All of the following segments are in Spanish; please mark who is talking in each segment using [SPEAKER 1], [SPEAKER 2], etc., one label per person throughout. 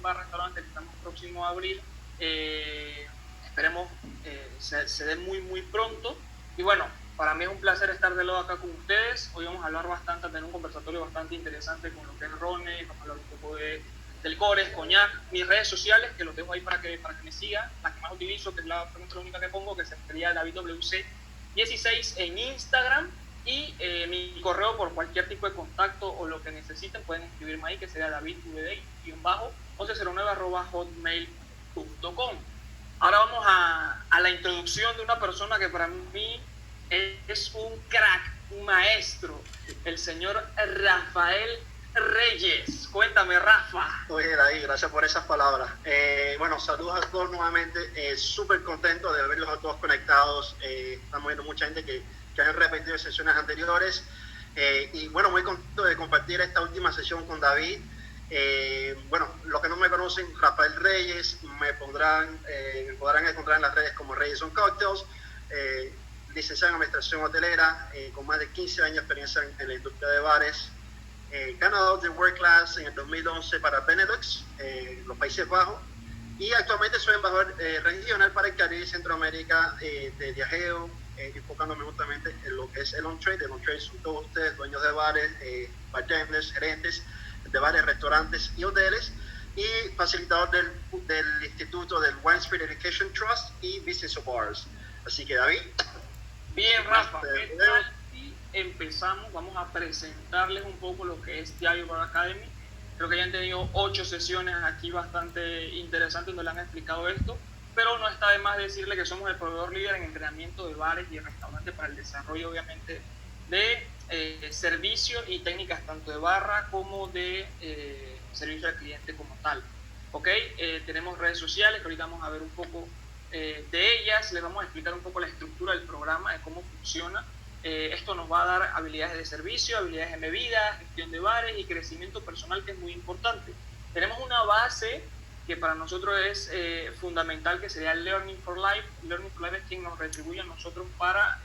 [SPEAKER 1] un bar-restaurante que estamos próximos a abrir. Esperemos se dé muy, muy pronto. Y bueno, para mí es un placer estar de lado acá con ustedes. Hoy vamos a hablar bastante, a tener un conversatorio bastante interesante con lo que es rones, vamos a hablar un poco del licores, coñac, mis redes sociales, que los dejo ahí para que me sigan, la que más utilizo, que es la única que pongo, que sería DavidWC16 en Instagram, y mi correo por cualquier tipo de contacto o lo que necesiten, pueden escribirme ahí, que sería davidvd-1109@hotmail.com. Ahora vamos a la introducción de una persona que para mí es un crack, un maestro, el señor Rafael Reyes. Cuéntame, Rafa.
[SPEAKER 2] Oye, David, gracias por esas palabras. Bueno, saludos a todos nuevamente. Súper contento de verlos a todos conectados. Estamos viendo mucha gente que han repetido sesiones anteriores. Y bueno, muy contento de compartir esta última sesión con David. Bueno, los que no me conocen, Rafael Reyes, me podrán encontrar en las redes como Reyes on Cocktails. Licenciado en Administración Hotelera, con más de 15 años de experiencia en la industria de bares. Ganador de World Class en el 2011 para Benelux, los Países Bajos, y actualmente soy embajador regional para el Caribe y Centroamérica de viajeo, enfocándome justamente en lo que es el on-trade. El on-trade son todos ustedes, dueños de bares, bartenders, gerentes de bares, restaurantes y hoteles, y facilitador del instituto del Wine Spirit Education Trust y Business of Bars. Así que, David.
[SPEAKER 1] Bien, Rafa, ¿qué tal si empezamos? Vamos a presentarles un poco lo que es Diageo Bar Academy. Creo que ya han tenido 8 sesiones aquí bastante interesantes donde le han explicado esto, pero no está de más decirle que somos el proveedor líder en entrenamiento de bares y restaurantes para el desarrollo, obviamente, de servicios y técnicas tanto de barra como de servicio al cliente como tal. ¿Ok? Tenemos redes sociales que ahorita vamos a ver un poco de ellas. Les vamos a explicar un poco la estructura del programa, de cómo funciona. Esto nos va a dar habilidades de servicio, habilidades de bebidas, gestión de bares y crecimiento personal, que es muy importante. Tenemos una base que para nosotros es fundamental, que sería Learning for Life. Learning for Life es quien nos retribuye a nosotros para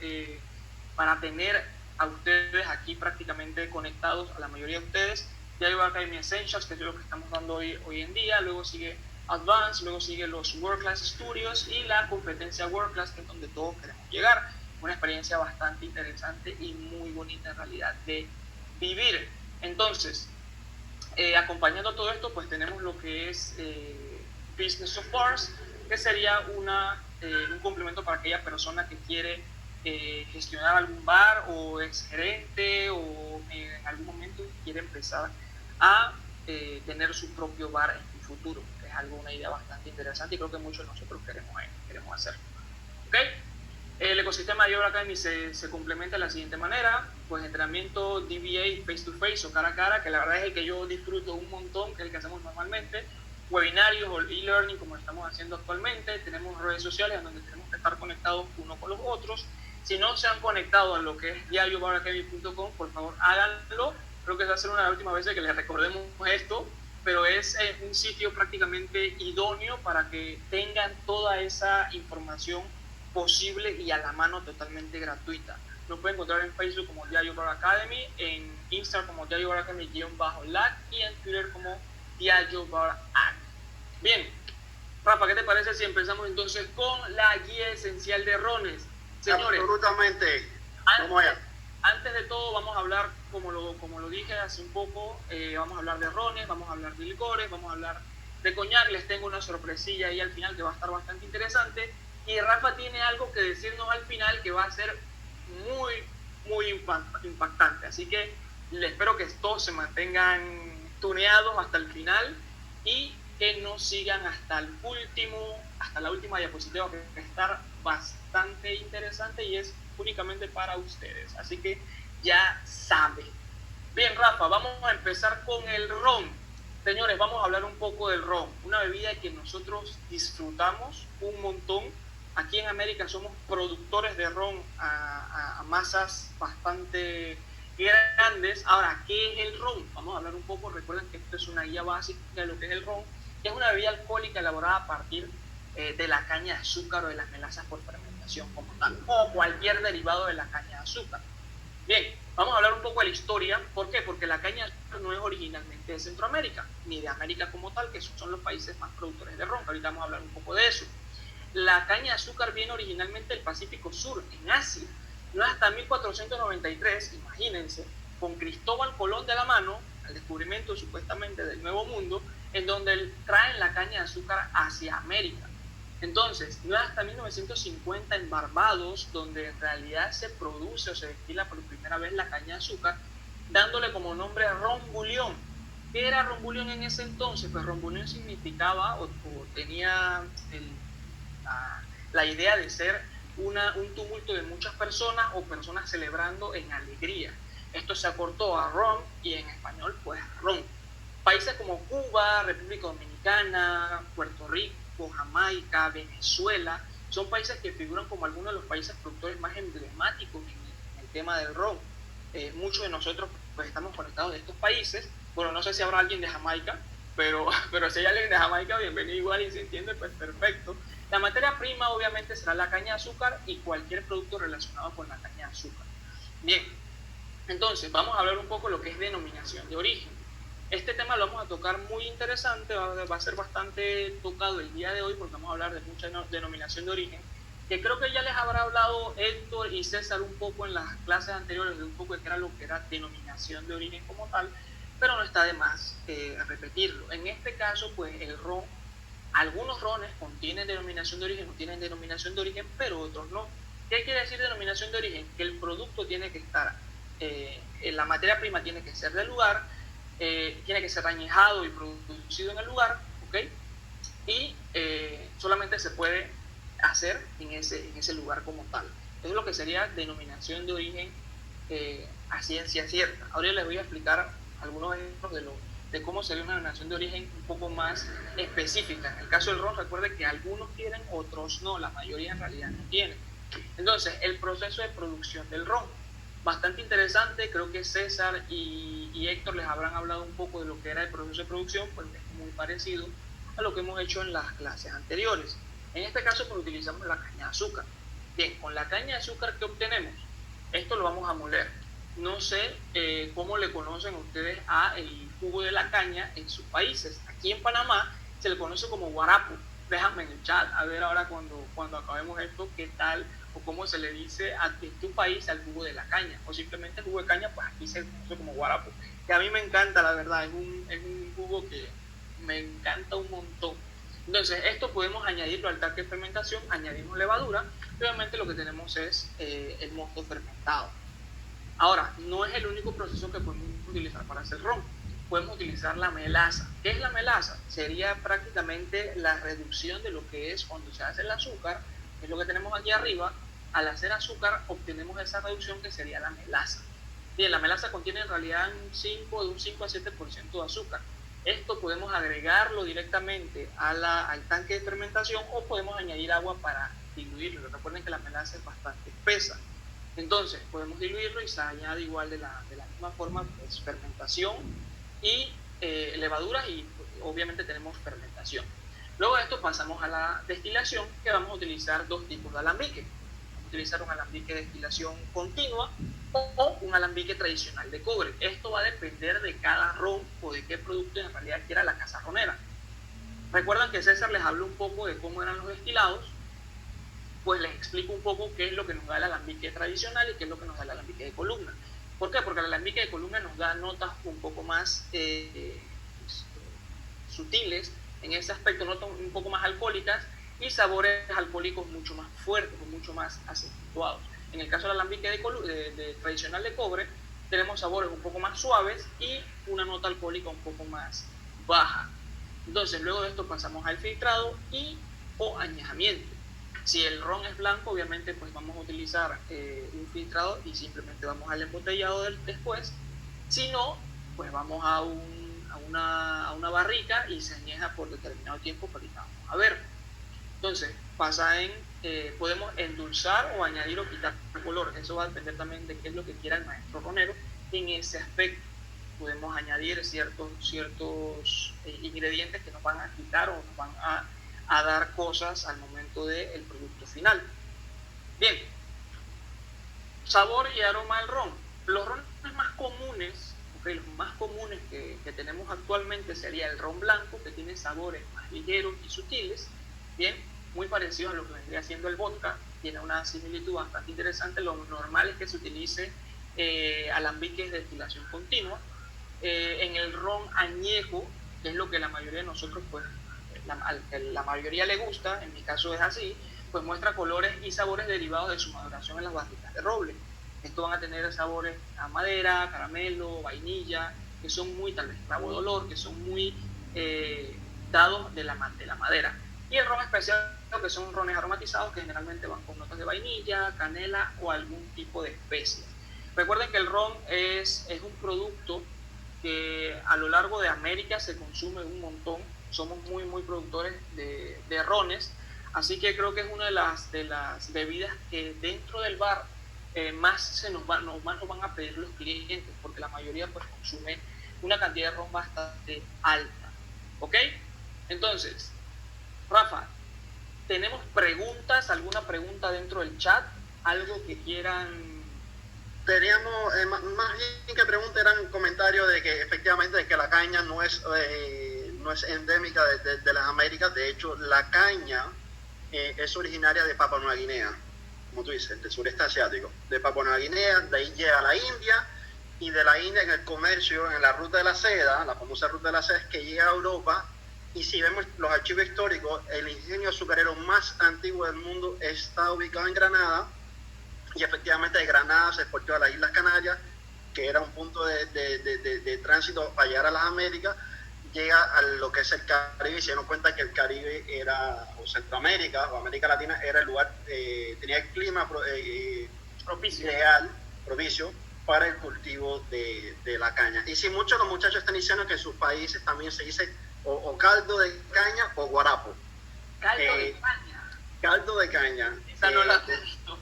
[SPEAKER 1] tener a ustedes aquí prácticamente conectados, a la mayoría de ustedes. Ya hay Academy Essentials, que es lo que estamos dando hoy en día. Luego sigue Advanced, luego sigue los World Class Studios y la competencia World Class, que es donde todos queremos llegar. Una experiencia bastante interesante y muy bonita en realidad de vivir. Entonces, acompañando todo esto, pues tenemos lo que es Business of Bars, que sería un complemento para aquella persona que quiere gestionar algún bar, o es gerente, o en algún momento quiere empezar a tener su propio bar en el futuro, que es una idea bastante interesante y creo que muchos de nosotros queremos hacerlo. ¿Okay? El ecosistema de Diageo Academy se complementa de la siguiente manera: pues entrenamiento DBA face to face o cara a cara, que la verdad es el que yo disfruto un montón, que es el que hacemos normalmente. Webinarios o e-learning, como estamos haciendo actualmente. Tenemos redes sociales en donde tenemos que estar conectados uno con los otros. Si no se han conectado a lo que es diariobaracademy.com, por favor háganlo. Creo que va a ser una de las últimas veces que les recordemos esto, pero es un sitio prácticamente idóneo para que tengan toda esa información posible y a la mano, totalmente gratuita. Lo pueden encontrar en Facebook como Diageo Bar Academy, en Instagram como Diageo Bar Academy-LAC y en Twitter como Diageo Bar Ac. Bien, Rafa, ¿qué te parece si empezamos entonces con la guía esencial de rones? Señores,
[SPEAKER 2] absolutamente. Vamos allá.
[SPEAKER 1] Antes de todo vamos a hablar, como lo dije hace un poco, vamos a hablar de rones, vamos a hablar de licores, vamos a hablar de coñac. Les tengo una sorpresilla ahí al final que va a estar bastante interesante. Y Rafa tiene algo que decirnos al final que va a ser muy, muy impactante. Así que les espero que todos se mantengan tuneados hasta el final y que nos sigan hasta la última diapositiva, que va a estar bastante interesante y es únicamente para ustedes. Así que ya saben. Bien, Rafa, vamos a empezar con el ron. Señores, vamos a hablar un poco del ron, una bebida que nosotros disfrutamos un montón. Aquí en América somos productores de ron a masas bastante grandes. Ahora, ¿qué es el ron? Vamos a hablar un poco. Recuerden que esto es una guía básica de lo que es el ron, que es una bebida alcohólica elaborada a partir de la caña de azúcar o de las melazas por fermentación como tal, o cualquier derivado de la caña de azúcar. Bien, vamos a hablar un poco de la historia. ¿Por qué? Porque la caña no es originalmente de Centroamérica, ni de América como tal, que son los países más productores de ron. Ahorita vamos a hablar un poco de eso. La caña de azúcar viene originalmente del Pacífico Sur, en Asia. No es hasta 1493, imagínense, con Cristóbal Colón de la mano, al descubrimiento supuestamente del Nuevo Mundo, en donde traen la caña de azúcar hacia América. Entonces, no es hasta 1950 en Barbados donde en realidad se produce o se destila por primera vez la caña de azúcar, dándole como nombre Ron Bullón. ¿Qué era Ron Bullón en ese entonces? Pues Ron Bullón significaba o tenía la idea de ser un tumulto de muchas personas o personas celebrando en alegría. Esto se acortó a ron y en español pues ron. Países como Cuba, República Dominicana, Puerto Rico, Jamaica, Venezuela, son países que figuran como algunos de los países productores más emblemáticos en el tema del ron. Muchos de nosotros pues estamos conectados de estos países. Bueno, no sé si habrá alguien de Jamaica, pero si hay alguien de Jamaica, bienvenido igual y se entiende, pues perfecto. La materia prima obviamente será la caña de azúcar y cualquier producto relacionado con la caña de azúcar. Bien, entonces vamos a hablar un poco de lo que es denominación de origen. Este tema lo vamos a tocar muy interesante, va a ser bastante tocado el día de hoy porque vamos a hablar de mucha denominación de origen, que creo que ya les habrá hablado Héctor y César un poco en las clases anteriores de un poco de qué era lo que era denominación de origen como tal, pero no está de más repetirlo. En este caso, pues el ron, algunos rones contienen denominación de origen o tienen denominación de origen, pero otros no. ¿Qué quiere decir denominación de origen? Que el producto tiene que estar, la materia prima tiene que ser del lugar, tiene que ser añejado y producido en el lugar, ¿ok? Y solamente se puede hacer en ese lugar como tal. Eso es lo que sería denominación de origen a ciencia cierta. Ahora les voy a explicar algunos ejemplos de cómo sería una denominación de origen un poco más específica. En el caso del ron, recuerde que algunos tienen, otros no, la mayoría en realidad no tienen. Entonces, el proceso de producción del ron, bastante interesante, creo que César y Héctor les habrán hablado un poco de lo que era el proceso de producción, pues es muy parecido a lo que hemos hecho en las clases anteriores. En este caso, pues utilizamos la caña de azúcar. Bien, con la caña de azúcar, ¿qué obtenemos? Esto lo vamos a moler. No sé cómo le conocen ustedes a el jugo de la caña en sus países. Aquí en Panamá se le conoce como guarapo. Déjame en el chat a ver ahora cuando acabemos esto qué tal o cómo se le dice en tu país al jugo de la caña. O simplemente el jugo de caña, pues aquí se conoce como guarapo. Que a mí me encanta, la verdad. Es un jugo que me encanta un montón. Entonces, esto podemos añadirlo al tanque de fermentación. Añadimos levadura. Y obviamente lo que tenemos es el mosto fermentado. Ahora, no es el único proceso que podemos utilizar para hacer ron. Podemos utilizar la melaza. ¿Qué es la melaza? Sería prácticamente la reducción de lo que es cuando se hace el azúcar, que es lo que tenemos aquí arriba. Al hacer azúcar obtenemos esa reducción que sería la melaza. Bien, la melaza contiene en realidad de un 5 a 7% de azúcar. Esto podemos agregarlo directamente al tanque de fermentación o podemos añadir agua para diluirlo. Recuerden que la melaza es bastante espesa. Entonces, podemos diluirlo y se añade igual de la misma forma, pues, fermentación y levaduras y obviamente tenemos fermentación. Luego de esto pasamos a la destilación, que vamos a utilizar dos tipos de alambique. Vamos a utilizar un alambique de destilación continua o un alambique tradicional de cobre. Esto va a depender de cada ron o de qué producto en realidad quiera la casa ronera. Recuerdan que César les habló un poco de cómo eran los destilados. Pues les explico un poco qué es lo que nos da el alambique tradicional y qué es lo que nos da el alambique de columna. ¿Por qué? Porque el alambique de columna nos da notas un poco más sutiles en ese aspecto, notas un poco más alcohólicas y sabores alcohólicos mucho más fuertes o mucho más acentuados. En el caso del alambique tradicional de cobre, tenemos sabores un poco más suaves y una nota alcohólica un poco más baja. Entonces, luego de esto pasamos al filtrado o añejamiento. Si el ron es blanco, obviamente pues vamos a utilizar un filtrador y simplemente vamos al embotellado después. Si no, pues vamos a una barrica y se añeja por determinado tiempo, pero ahorita vamos a ver. Entonces, podemos endulzar o añadir o quitar color. Eso va a depender también de qué es lo que quiera el maestro ronero en ese aspecto. Podemos añadir ciertos ingredientes que nos van a quitar o nos van a dar cosas al momento del producto final. Bien, sabor y aroma del ron. Los rones más comunes, okay, los más comunes que tenemos actualmente sería el ron blanco, que tiene sabores más ligeros y sutiles, bien, muy parecidos a lo que vendría siendo el vodka, tiene una similitud bastante interesante. Lo normal es que se utilice alambiques de destilación continua. En el ron añejo, que es lo que la mayoría de nosotros, pues, la mayoría le gusta, en mi caso es así, pues muestra colores y sabores derivados de su maduración en las barricas de roble. Estos van a tener sabores a madera, caramelo, vainilla, que son muy, tal vez clavo de olor, que son muy dados de la madera. Y el ron especial, que son rones aromatizados, que generalmente van con notas de vainilla, canela o algún tipo de especia. Recuerden que el ron es un producto que a lo largo de América se consume un montón. Somos muy productores de rones, así que creo que es una de las bebidas que dentro del bar más nos van a pedir los clientes, porque la mayoría pues consume una cantidad de ron bastante alta. ¿Ok? Entonces, Rafa, ¿tenemos preguntas? ¿Alguna pregunta dentro del chat? ¿Algo que quieran?
[SPEAKER 2] Teníamos, más bien que preguntas, eran comentarios de que efectivamente que la caña no es endémica de las Américas. De hecho, la caña es originaria de Papua Nueva Guinea, como tú dices, del sureste asiático. De Papua Nueva Guinea, de ahí llega a la India, y de la India en el comercio, en la ruta de la seda, la famosa ruta de la seda, es que llega a Europa. Y si vemos los archivos históricos, el ingenio azucarero más antiguo del mundo está ubicado en Granada, y efectivamente de Granada se exportó a las Islas Canarias, que era un punto de tránsito para llegar a las Américas. Llega a lo que es el Caribe, y se dieron cuenta que el Caribe era, o Centroamérica, o América Latina, era el lugar, tenía el clima ideal, propicio, para el cultivo de la caña. Y si muchos de los muchachos están diciendo que en sus países también se dice o caldo de caña o guarapo.
[SPEAKER 1] Caldo de caña.
[SPEAKER 2] Caldo de caña.
[SPEAKER 1] Esa no la he visto.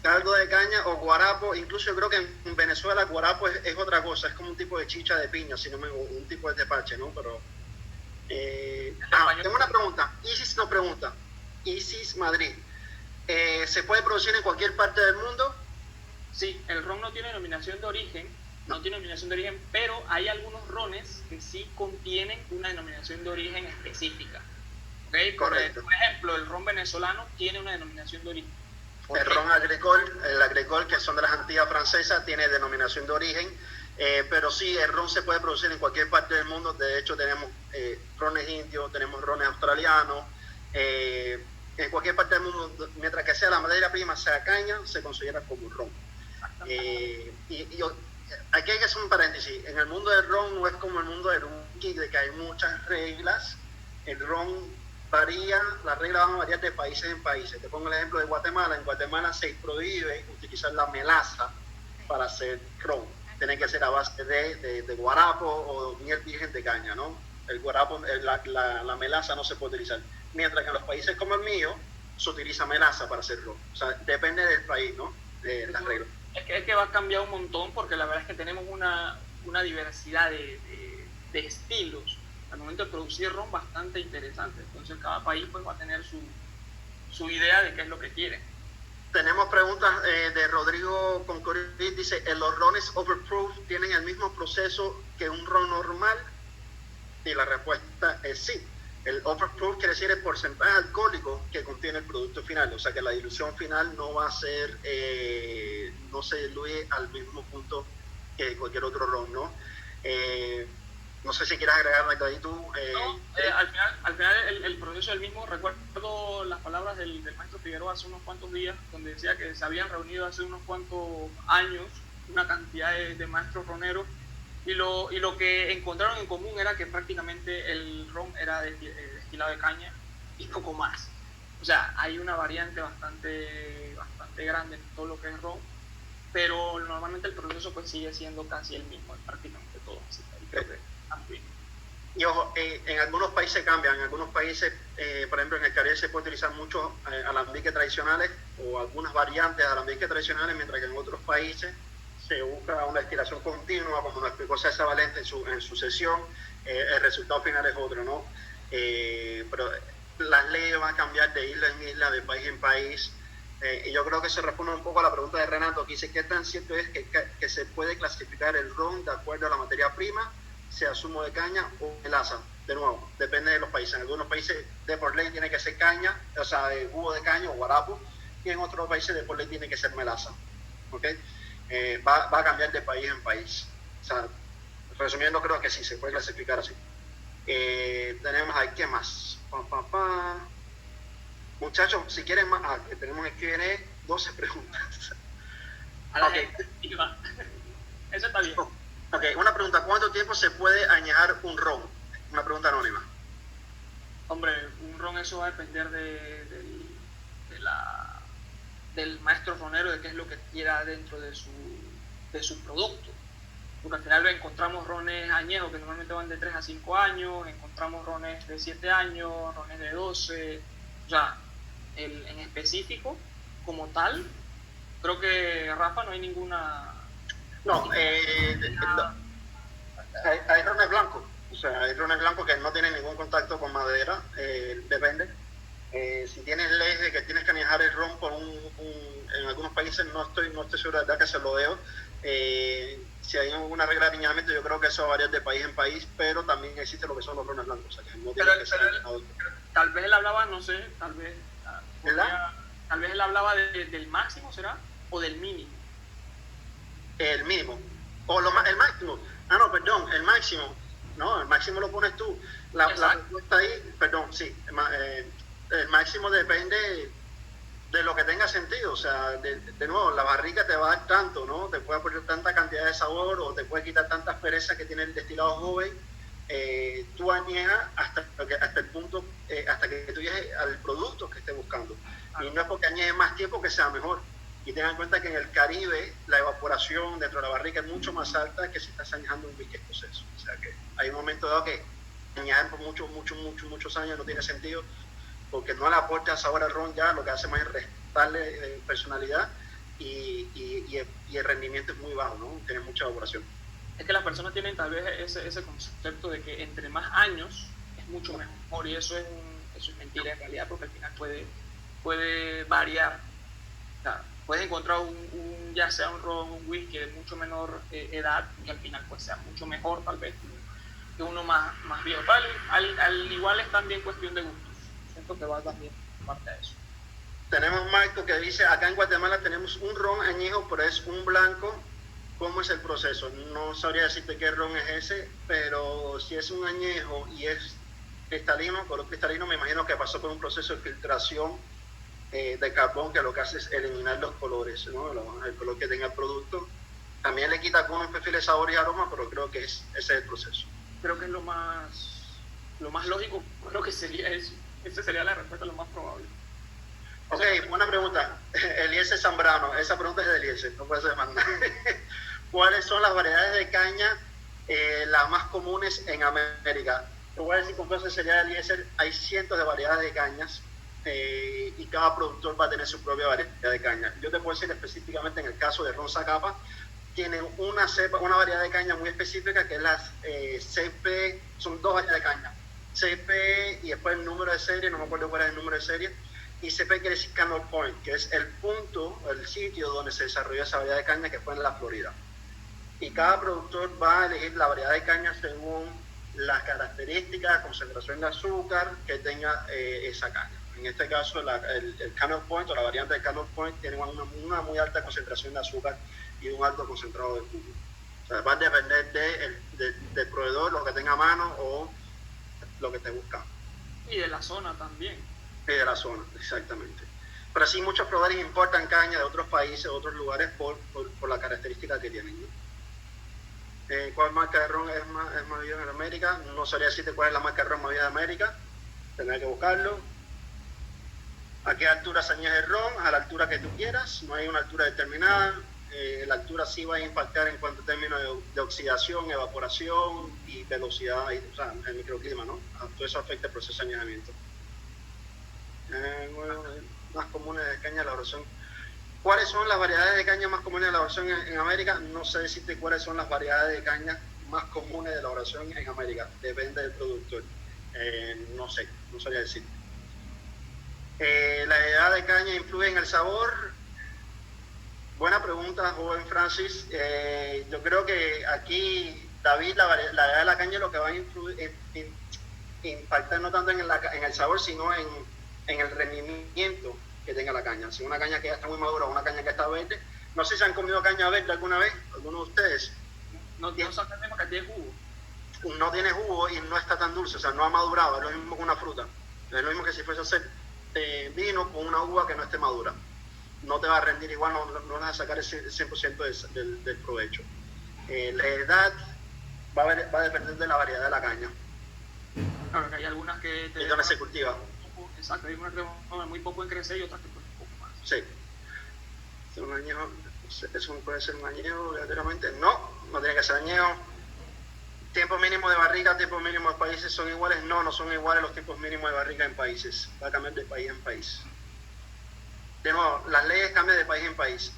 [SPEAKER 2] Caldo de caña o guarapo. Incluso yo creo que en Venezuela guarapo es otra cosa, es como un tipo de chicha de piña, un tipo de tepache, ¿no? Pero tengo una pregunta. Isis nos pregunta, Isis Madrid, ¿se puede producir en cualquier parte del mundo?
[SPEAKER 1] Sí, el ron no tiene denominación de origen, pero hay algunos rones que sí contienen una denominación de origen específica. ¿Okay?
[SPEAKER 2] Correcto.
[SPEAKER 1] Por ejemplo, el ron venezolano tiene una denominación de origen.
[SPEAKER 2] El ron agricole, que son de las Antillas francesas, tiene denominación de origen, pero sí, el ron se puede producir en cualquier parte del mundo. De hecho, tenemos rones indios, tenemos rones australianos, en cualquier parte del mundo, mientras que sea la materia prima, sea caña, se considera como un ron. Aquí hay que hacer un paréntesis. En el mundo del ron no es como el mundo del whisky, de que hay muchas reglas. El ron varía, las reglas van a variar de países en países. Te pongo el ejemplo de Guatemala. En Guatemala se prohíbe utilizar la melaza para hacer ron. Tiene que ser a base de guarapo o miel virgen de caña, ¿no? El guarapo, la melaza no se puede utilizar. Mientras que en los países como el mío se utiliza melaza para hacer ron. O sea, depende del país, ¿no? De las reglas.
[SPEAKER 1] Es que va a cambiar un montón, porque la verdad es que tenemos una diversidad de estilos al momento de producir ron bastante interesante. Entonces cada país pues va a tener su idea de qué es lo que quiere.
[SPEAKER 2] Tenemos preguntas de Rodrigo Concorit. Dice, ¿los rones overproof tienen el mismo proceso que un ron normal? Y la respuesta es sí. El overproof quiere decir el porcentaje alcohólico que contiene el producto final. O sea que la dilución final no va a ser, no se diluye al mismo punto que cualquier otro ron, ¿no? No sé si quieres agregar algo ahí tú.
[SPEAKER 1] Al final el proceso es el mismo. Recuerdo las palabras del maestro Figueroa hace unos cuantos días, donde decía que se habían reunido hace unos cuantos años una cantidad de maestros roneros, y lo que encontraron en común era que prácticamente el ron era destilado de caña y poco más. O sea, hay una variante bastante grande en todo lo que es ron, pero normalmente el proceso pues sigue siendo casi el mismo en prácticamente todo. Así que creo que
[SPEAKER 2] y ojo, en algunos países cambian. En algunos países, por ejemplo en el Caribe se puede utilizar muchos alambiques tradicionales o algunas variantes de alambiques tradicionales, mientras que en otros países se busca una destilación continua, como nos explicó César Valente en su sesión. El resultado final es otro, ¿no? Pero las leyes van a cambiar de isla en isla, de país en país. Y yo creo que se responde un poco a la pregunta de Renato, que dice, ¿qué tan cierto es que se puede clasificar el ron de acuerdo a la materia prima, sea zumo de caña o melaza? De nuevo, depende de los países. En algunos países de por ley tiene que ser caña, o sea, de jugo de caña o guarapo, y en otros países de por ley tiene que ser melaza. ¿Okay? Va a cambiar de país en país. O sea, resumiendo, creo que sí, se puede clasificar así. Tenemos ahí, ¿qué más? Muchachos, si quieren más, tenemos el Q&A, 12 preguntas.
[SPEAKER 1] A la gente, eso está bien.
[SPEAKER 2] Ok, una pregunta, ¿cuánto tiempo se puede añejar un ron? Una pregunta anónima.
[SPEAKER 1] Hombre, un ron eso va a depender del maestro ronero, de qué es lo que quiera dentro de su producto. Porque al final encontramos rones añejos que normalmente van de 3 a 5 años, encontramos rones de 7 años, rones de 12, o sea, en específico, como tal, creo que, Rafa, no hay ninguna...
[SPEAKER 2] No, hay rones blancos, o sea, hay rones blancos que no tienen ningún contacto con madera, depende. Si tienes ley de que tienes que añejar el ron por en algunos países, no estoy seguro de verdad que se lo dejo. Si hay alguna regla de añejamiento, yo creo que eso va a variar de país en país, pero también existe lo que son los rones blancos, o sea, que no tiene que ser
[SPEAKER 1] tal vez él hablaba, no sé, tal vez él hablaba del máximo, ¿será? O del mínimo.
[SPEAKER 2] El mínimo. O el máximo. No, perdón, el máximo. No, el máximo lo pones tú. La respuesta ahí, perdón, sí. El máximo depende de lo que tenga sentido. O sea, de nuevo, la barrica te va a dar tanto, ¿no? Te puede aportar tanta cantidad de sabor o te puede quitar tantas perezas que tiene el destilado joven. Tú añejas hasta el punto, hasta que tú llegues al producto que estés buscando. Y no es porque añejes más tiempo que sea mejor. Y tengan en cuenta que en el Caribe la evaporación dentro de la barrica es mucho más alta que si estás añejando un whisky escocés. O sea que hay un momento dado que añejar por muchos años no tiene sentido, porque no le aporta sabor al ron, ya lo que hace más es restarle personalidad y el rendimiento es muy bajo, ¿no? Tiene mucha evaporación.
[SPEAKER 1] Es que las personas tienen tal vez ese concepto de que entre más años es mucho mejor, y eso es mentira en realidad, porque al final puede variar. O sea, puedes encontrar ya sea un ron, un whisky de mucho menor edad, que al final pues sea mucho mejor tal vez que uno más viejo. Al igual es también cuestión de gustos. Siento que va también parte de eso.
[SPEAKER 2] Tenemos Marco que dice, acá en Guatemala tenemos un ron añejo, pero es un blanco. ¿Cómo es el proceso? No sabría decirte qué ron es ese, pero si es un añejo y es cristalino, color cristalino, me imagino que pasó por un proceso de filtración de carbón, que lo que hace es eliminar los colores, ¿no? El color que tenga el producto. También le quita algunos perfiles, sabor y aroma, pero creo que ese es el proceso.
[SPEAKER 1] Creo que es lo más lógico, creo que sería eso. Esa sería la respuesta lo más probable.
[SPEAKER 2] Ok, buena pregunta. Eliezer Zambrano, esa pregunta es de Eliezer, no puede ser más nada. ¿Cuáles son las variedades de caña las más comunes en América? Te voy a decir con qué sinceridad, Eliezer, hay cientos de variedades de cañas. Y cada productor va a tener su propia variedad de caña. Yo te puedo decir específicamente en el caso de Ron Zacapa, tienen una variedad de caña muy específica que es la CP, son dos variedades de caña, CP y después el número de serie, no me acuerdo cuál es el número de serie, y CP quiere decir Canal Point, que es el punto, el sitio donde se desarrolló esa variedad de caña, que fue en la Florida. Y cada productor va a elegir la variedad de caña según las características, concentración de azúcar que tenga esa caña. En este caso, el Canal Point o la variante de Canal Point tiene una muy alta concentración de azúcar y un alto concentrado de jugo. O sea, va a depender del proveedor, lo que tenga a mano o lo que esté buscando.
[SPEAKER 1] Y de la zona también.
[SPEAKER 2] Y de la zona, exactamente. Pero sí, muchos proveedores importan caña de otros países, de otros lugares, por la característica que tienen, ¿no? ¿Cuál marca de ron es más vieja en América? No sabría decirte cuál es la marca de ron más vieja de América. Tendré que buscarlo. ¿A qué altura se añeja el ron? A la altura que tú quieras, no hay una altura determinada. La altura sí va a impactar en cuanto a términos de oxidación, evaporación y velocidad, o sea, el microclima, ¿no? Todo eso afecta el proceso de añejamiento. Más comunes de caña de elaboración. ¿Cuáles son las variedades de caña más comunes de elaboración en América? No sé decirte cuáles son las variedades de caña más comunes de elaboración en América. Depende del productor. No sé, no sabría decirte. ¿La edad de caña influye en el sabor? Buena pregunta, joven Francis. Yo creo que aquí, David, la edad de la caña lo que va a influir, impactar no tanto en el sabor, sino en el rendimiento que tenga la caña. Si una caña que ya está muy madura o una caña que está verde, no sé si han comido caña verde alguna vez, alguno de ustedes.
[SPEAKER 1] No saca el tema que tiene jugo.
[SPEAKER 2] No tiene jugo y no está tan dulce, o sea, no ha madurado, es lo mismo que una fruta. Es lo mismo que si fuese a hacer vino con una uva que no esté madura. No te va a rendir igual, no vas a sacar el 100% del provecho. La edad va a depender de la variedad de la caña.
[SPEAKER 1] Claro, que hay algunas que
[SPEAKER 2] y donde se cultiva.
[SPEAKER 1] Exacto, hay unas que demoran muy poco en crecer y otras que pues, un poco más.
[SPEAKER 2] Sí. Un añejo, eso puede ser un añejo, verdaderamente. No tiene que ser añejo. ¿Tiempo mínimo de barrica, tiempo mínimo de países son iguales? No son iguales los tiempos mínimos de barrica en países. Va a cambiar de país en país. De nuevo, las leyes cambian de país en país.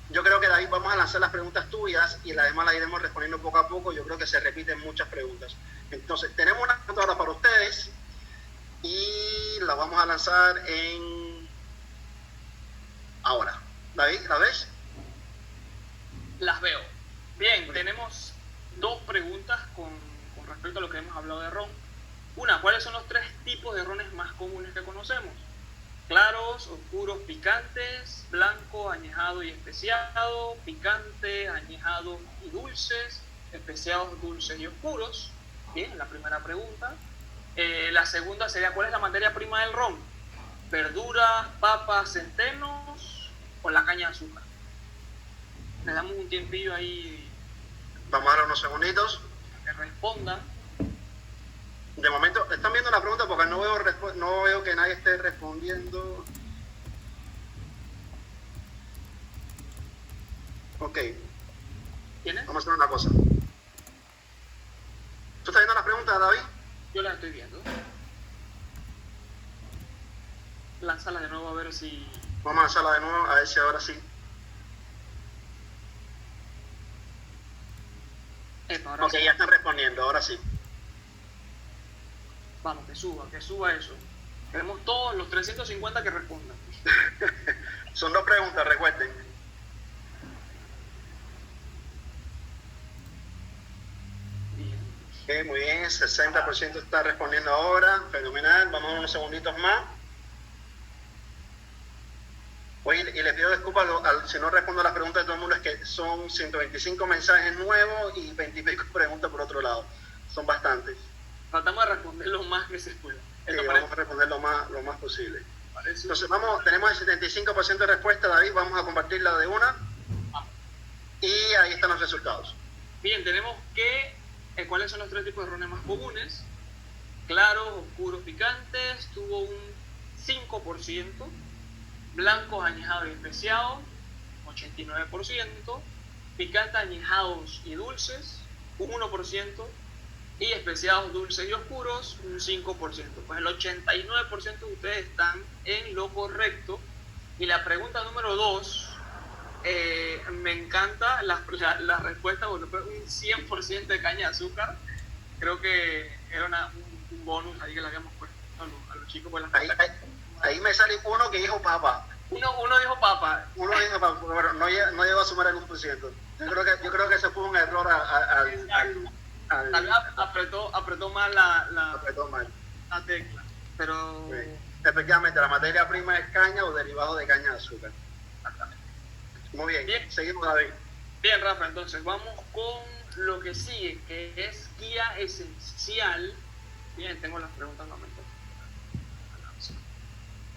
[SPEAKER 2] Yo creo que de ahí vamos a lanzar las preguntas tuyas y las demás las iremos respondiendo poco a poco. Yo creo que se repiten muchas preguntas. Entonces, tenemos una pregunta ahora para ustedes y la vamos a lanzar ahora. David, ¿la ves?
[SPEAKER 1] Las veo. Bien, tenemos dos preguntas con respecto a lo que hemos hablado de ron. Una, ¿cuáles son los 3 tipos de rones más comunes que conocemos? Claros, oscuros, picantes, blanco, añejado y especiado, picante, añejado y dulces, especiados, dulces y oscuros. Bien, la primera pregunta. La segunda sería, ¿cuál es la materia prima del ron? ¿Verduras, papas, centenos o la caña de azúcar? Le damos un tiempillo ahí.
[SPEAKER 2] Vamos a dar unos segunditos.
[SPEAKER 1] Que respondan.
[SPEAKER 2] De momento, están viendo la pregunta porque no veo que nadie esté respondiendo. Ok.
[SPEAKER 1] ¿Tienes?
[SPEAKER 2] Vamos a hacer una cosa. ¿Tú estás viendo las preguntas, David?
[SPEAKER 1] Yo las estoy viendo. Lánzala de nuevo a ver si...
[SPEAKER 2] Vamos a lanzarla de nuevo, a ver si ahora sí.
[SPEAKER 1] Ahora
[SPEAKER 2] ok,
[SPEAKER 1] sí.
[SPEAKER 2] Ya están respondiendo, ahora sí.
[SPEAKER 1] Vamos, que suba eso. Queremos todos los 350 que respondan.
[SPEAKER 2] Son 2 preguntas, recuerden.
[SPEAKER 1] Bien.
[SPEAKER 2] Muy bien, 60% está respondiendo ahora, fenomenal. Vamos a unos segunditos más. Oye, y les pido disculpas si no respondo a las preguntas de todo el mundo, es que son 125 mensajes nuevos y 20 y pico preguntas por otro lado. Son bastantes.
[SPEAKER 1] Tratamos de responder lo más que se pueda.
[SPEAKER 2] Sí, vamos a responder lo más posible. Entonces, tenemos el 75% de respuesta, David, vamos a compartirla de una. Y ahí están los resultados.
[SPEAKER 1] Bien, tenemos ¿cuáles son los 3 tipos de rones más comunes? Claros, oscuros, picantes, tuvo un 5%. Blancos, añejados y especiados, 89%. Picantes, añejados y dulces, un 1%. Y especiados, dulces y oscuros, un 5%. Pues el 89% de ustedes están en lo correcto. Y la pregunta número 2, me encanta la respuesta, porque fue un 100% de caña de azúcar. Creo que era un bonus ahí que le habíamos puesto a los chicos por las
[SPEAKER 2] Ahí me sale uno que dijo papa.
[SPEAKER 1] Uno dijo papa.
[SPEAKER 2] Uno dijo papa, pero no llegó a sumar el 1%. Yo creo que ese fue un error
[SPEAKER 1] Tal vez apretó mal la tecla. Pero...
[SPEAKER 2] Sí. Efectivamente, la materia prima es caña o derivado de caña de azúcar.
[SPEAKER 1] Exactamente.
[SPEAKER 2] Muy bien.
[SPEAKER 1] Bien.
[SPEAKER 2] Seguimos, David.
[SPEAKER 1] Bien, Rafa, entonces vamos con lo que sigue, que es guía esencial. Bien, tengo las preguntas nuevamente.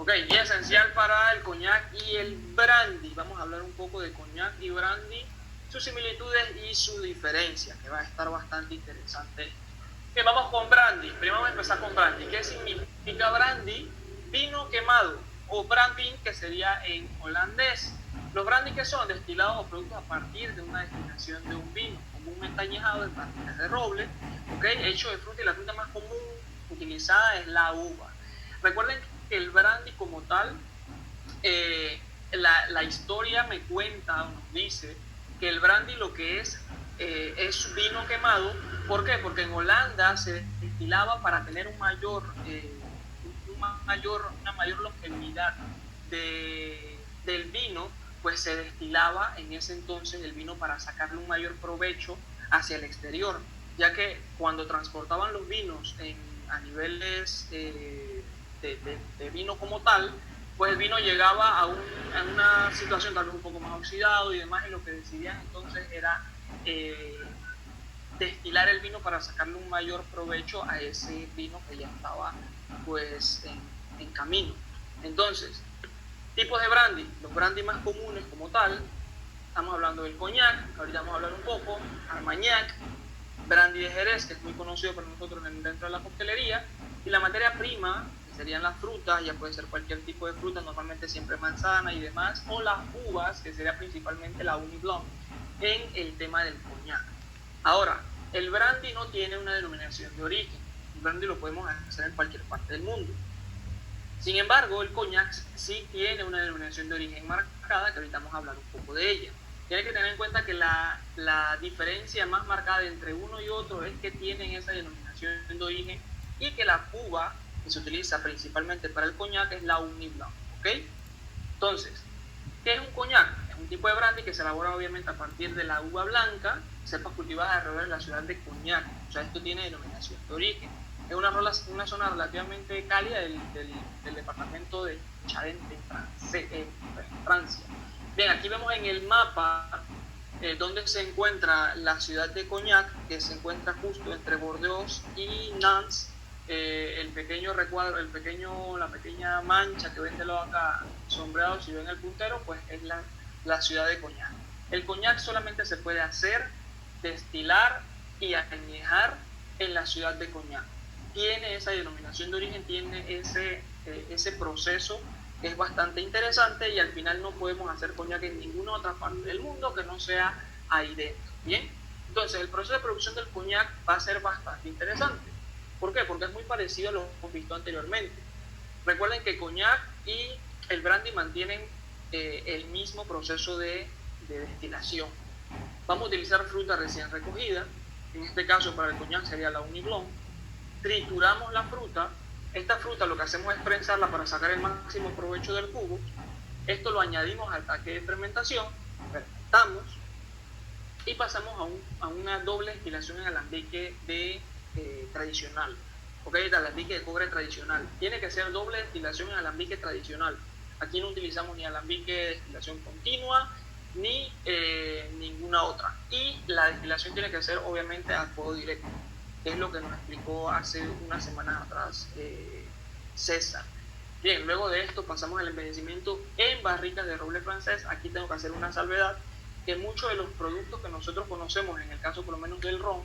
[SPEAKER 1] Ok, guía esencial para el coñac y el brandy. Vamos a hablar un poco de coñac y brandy, sus similitudes y su diferencia, que va a estar bastante interesante. Bien, vamos con brandy. Primero vamos a empezar con brandy. ¿Qué significa brandy? Vino quemado, o branding, que sería en holandés. Los brandy, que son destilados o productos a partir de una destilación de un vino, comúnmente añejado en barriles de roble, hecho de fruta, y la fruta más común utilizada es la uva. Recuerden que el brandy como tal, la historia me cuenta, nos dice que el brandy lo que es vino quemado. ¿Por qué? Porque en Holanda se destilaba para tener un mayor una mayor longevidad del vino, pues se destilaba en ese entonces el vino para sacarle un mayor provecho hacia el exterior, ya que cuando transportaban los vinos a niveles de vino como tal, pues el vino llegaba a una situación tal vez un poco más oxidado y demás, y lo que decidían entonces era destilar el vino para sacarle un mayor provecho a ese vino que ya estaba pues en camino. Entonces, tipos de brandy, los brandy más comunes como tal, estamos hablando del coñac, ahorita vamos a hablar un poco, armagnac, brandy de Jerez, que es muy conocido para nosotros dentro de la coctelería, y la materia prima, que serían las frutas, ya puede ser cualquier tipo de fruta, normalmente siempre manzana y demás, o las uvas, que sería principalmente la Ugni Blanc, en el tema del coñac. Ahora, el brandy no tiene una denominación de origen, el brandy lo podemos hacer en cualquier parte del mundo. Sin embargo, el coñac sí tiene una denominación de origen marcada, que ahorita vamos a hablar un poco de ella. Tiene que tener en cuenta que la diferencia más marcada entre uno y otro es que tienen esa denominación de origen y que la uva que se utiliza principalmente para el coñac es la Ugni Blanc, ¿ok? Entonces, ¿qué es un coñac? Es un tipo de brandy que se elabora obviamente a partir de la uva blanca, cepas cultivadas alrededor de la ciudad de Cognac. O sea, esto tiene denominación de origen. Es una zona relativamente cálida del departamento de Charente, en Francia. Bien, aquí vemos en el mapa donde se encuentra la ciudad de Cognac, que se encuentra justo entre Bordeaux y Nantes. El pequeño recuadro, la pequeña mancha que ven de lado acá sombreado, si ven el puntero, pues es la ciudad de Cognac. El coñac solamente se puede hacer, destilar y añejar en la ciudad de Cognac. Tiene esa denominación de origen, tiene ese proceso que es bastante interesante, y al final no podemos hacer coñac en ninguna otra parte del mundo que no sea ahí dentro. Bien, entonces el proceso de producción del coñac va a ser bastante interesante. ¿Por qué? Porque es muy parecido a lo que hemos visto anteriormente. Recuerden que coñac y el brandy mantienen el mismo proceso de destilación. Vamos a utilizar fruta recién recogida, en este caso para el coñac sería la Ugni Blanc. Trituramos la fruta. Esta fruta lo que hacemos es prensarla para sacar el máximo provecho del jugo. Esto lo añadimos al tanque de fermentación, fermentamos y pasamos a una doble destilación en alambique tradicional. ¿Ok? El alambique de cobre tradicional. Tiene que ser doble destilación en alambique tradicional. Aquí no utilizamos ni alambique de destilación continua ni ninguna otra. Y la destilación tiene que ser obviamente a fuego directo, que es lo que nos explicó hace unas semanas atrás César. Bien, luego de esto pasamos al envejecimiento en barricas de roble francés. Aquí tengo que hacer una salvedad, que muchos de los productos que nosotros conocemos, en el caso por lo menos del ron,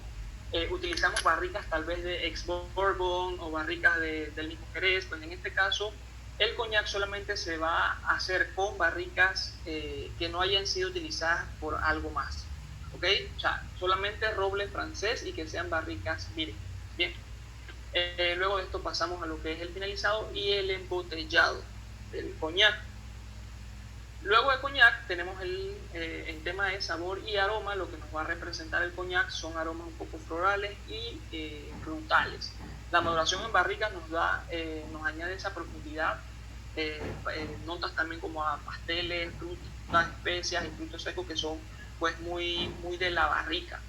[SPEAKER 1] utilizamos barricas tal vez de ex-bourbon o barricas del mismo Jerez. Pues en este caso el coñac solamente se va a hacer con barricas que no hayan sido utilizadas por algo más, ¿ok? O sea, solamente roble francés y que sean barricas virgen. Bien, luego de esto pasamos a lo que es el finalizado y el embotellado del coñac. Luego de coñac tenemos el tema de sabor y aroma. Lo que nos va a representar el coñac son aromas un poco florales y frutales. La maduración en barricas nos añade esa profundidad, notas también como a pasteles, frutas, especias y frutos secos que son pues muy de la barrica.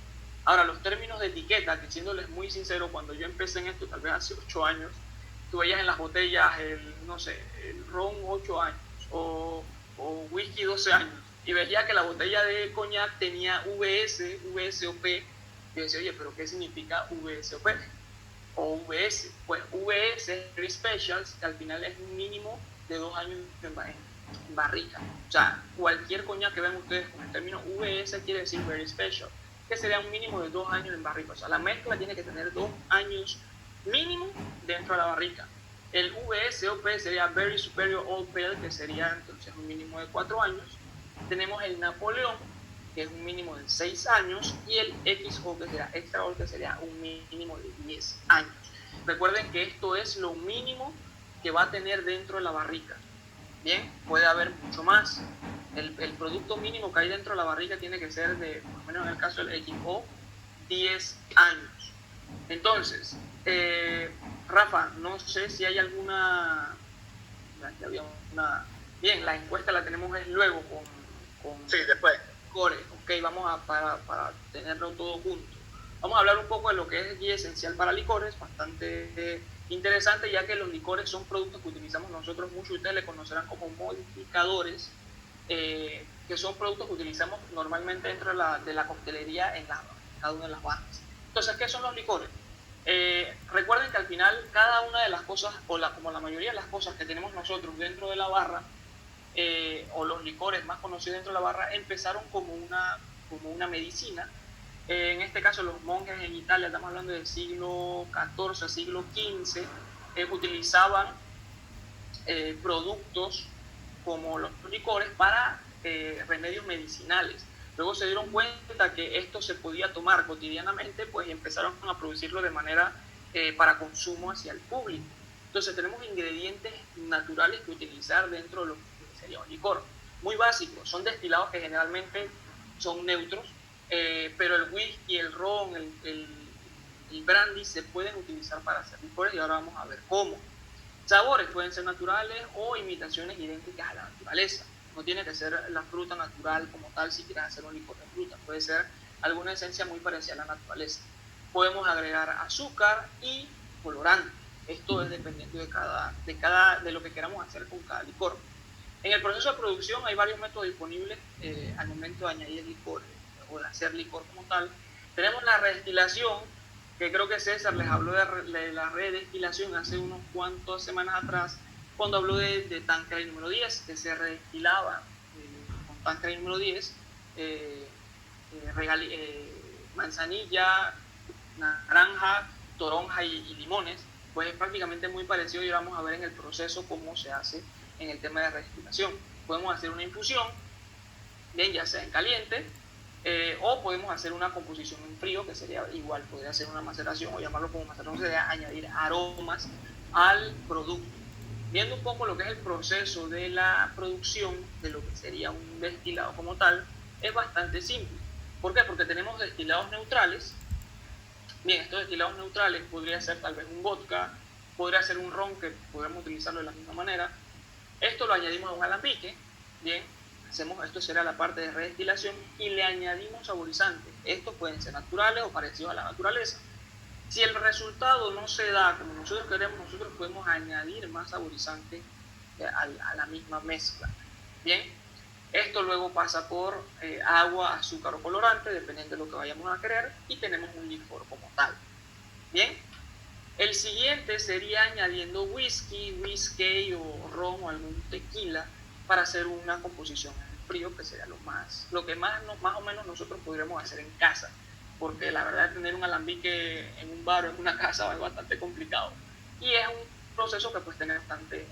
[SPEAKER 1] Ahora, los términos de etiqueta, que siéndoles muy sincero, cuando yo empecé en esto, tal vez hace 8 años, tú veías en las botellas el ron 8 años o whisky 12 años, y veía que la botella de coñac tenía VS, VSOP, y yo decía, oye, pero ¿qué significa VSOP? O VS, pues VS es Very Specials, que al final es un mínimo de 2 años en barrica. O sea, cualquier coñac que vean ustedes con el término VS quiere decir Very Special, que sería un mínimo de 2 años en barrica. O sea, la mezcla tiene que tener 2 años mínimo dentro de la barrica. El VSOP sería Very Superior Old Pale, que sería entonces un mínimo de 4 años. Tenemos el Napoleón, que es un mínimo de 6 años, y el XO, que será Extra Old, que sería un mínimo de 10 años. Recuerden que esto es lo mínimo que va a tener dentro de la barrica. Bien, puede haber mucho más. El producto mínimo que hay dentro de la barrica tiene que ser de, por lo menos en el caso del XO, 10 años. Entonces, Rafa, no sé si hay alguna... Aquí había una... Bien, la encuesta la tenemos es luego con
[SPEAKER 2] Sí, después.
[SPEAKER 1] licores. Ok, vamos a para tenerlo todo junto. Vamos a hablar un poco de lo que es guía esencial para licores, bastante interesante, ya que los licores son productos que utilizamos nosotros, muchos de ustedes le conocerán como modificadores, que son productos que utilizamos normalmente dentro de la coctelería en cada una de las barras. Entonces, ¿qué son los licores? Recuerden que al final cada una de las cosas, como la mayoría de las cosas que tenemos nosotros dentro de la barra, o los licores más conocidos dentro de la barra, empezaron como una medicina. En este caso los monjes en Italia, estamos hablando del siglo XIV, siglo XV, utilizaban productos como los licores para remedios medicinales. Luego se dieron cuenta que esto se podía tomar cotidianamente, pues empezaron a producirlo de manera para consumo hacia el público. Entonces tenemos ingredientes naturales que utilizar dentro de lo que sería un licor. Muy básicos, son destilados que generalmente son neutros, pero el whisky, el ron, el brandy se pueden utilizar para hacer licores y ahora vamos a ver cómo. Sabores pueden ser naturales o imitaciones idénticas a la naturaleza. No tiene que ser la fruta natural como tal si quieres hacer un licor de fruta. Puede ser alguna esencia muy parecida a la naturaleza. Podemos agregar azúcar y colorante. Esto es dependiendo de lo que queramos hacer con cada licor. En el proceso de producción hay varios métodos disponibles al momento de añadir licor o de hacer licor como tal. Tenemos la redestilación, que creo que César les habló de la redestilación hace unos cuantos semanas atrás, cuando habló de Tanqueray número 10, que se redestilaba con Tanqueray número 10, manzanilla, naranja, toronja y limones. Pues es prácticamente muy parecido y vamos a ver en el proceso cómo se hace en el tema de redestilación. Podemos hacer una infusión, bien, ya sea en caliente, o podemos hacer una composición en frío, que sería igual, podría ser una maceración o llamarlo como maceración, sería añadir aromas al producto. Viendo un poco lo que es el proceso de la producción de lo que sería un destilado como tal, es bastante simple. ¿Por qué? Porque tenemos destilados neutrales. Bien, estos destilados neutrales podría ser tal vez un vodka, podría ser un ron, que podemos utilizarlo de la misma manera. Esto lo añadimos a un alambique, bien, esto será la parte de redestilación y le añadimos saborizantes. Estos pueden ser naturales o parecidos a la naturaleza. Si el resultado no se da como nosotros queremos, nosotros podemos añadir más saborizantes a la misma mezcla. Bien, esto luego pasa por agua, azúcar o colorante, dependiendo de lo que vayamos a querer, y tenemos un licor como tal. Bien, el siguiente sería añadiendo whisky o ron o algún tequila para hacer una composición en frío, que sería lo que más o menos nosotros podríamos hacer en casa, porque la verdad tener un alambique en un bar o en una casa es bastante complicado y es un proceso que pues tener bastante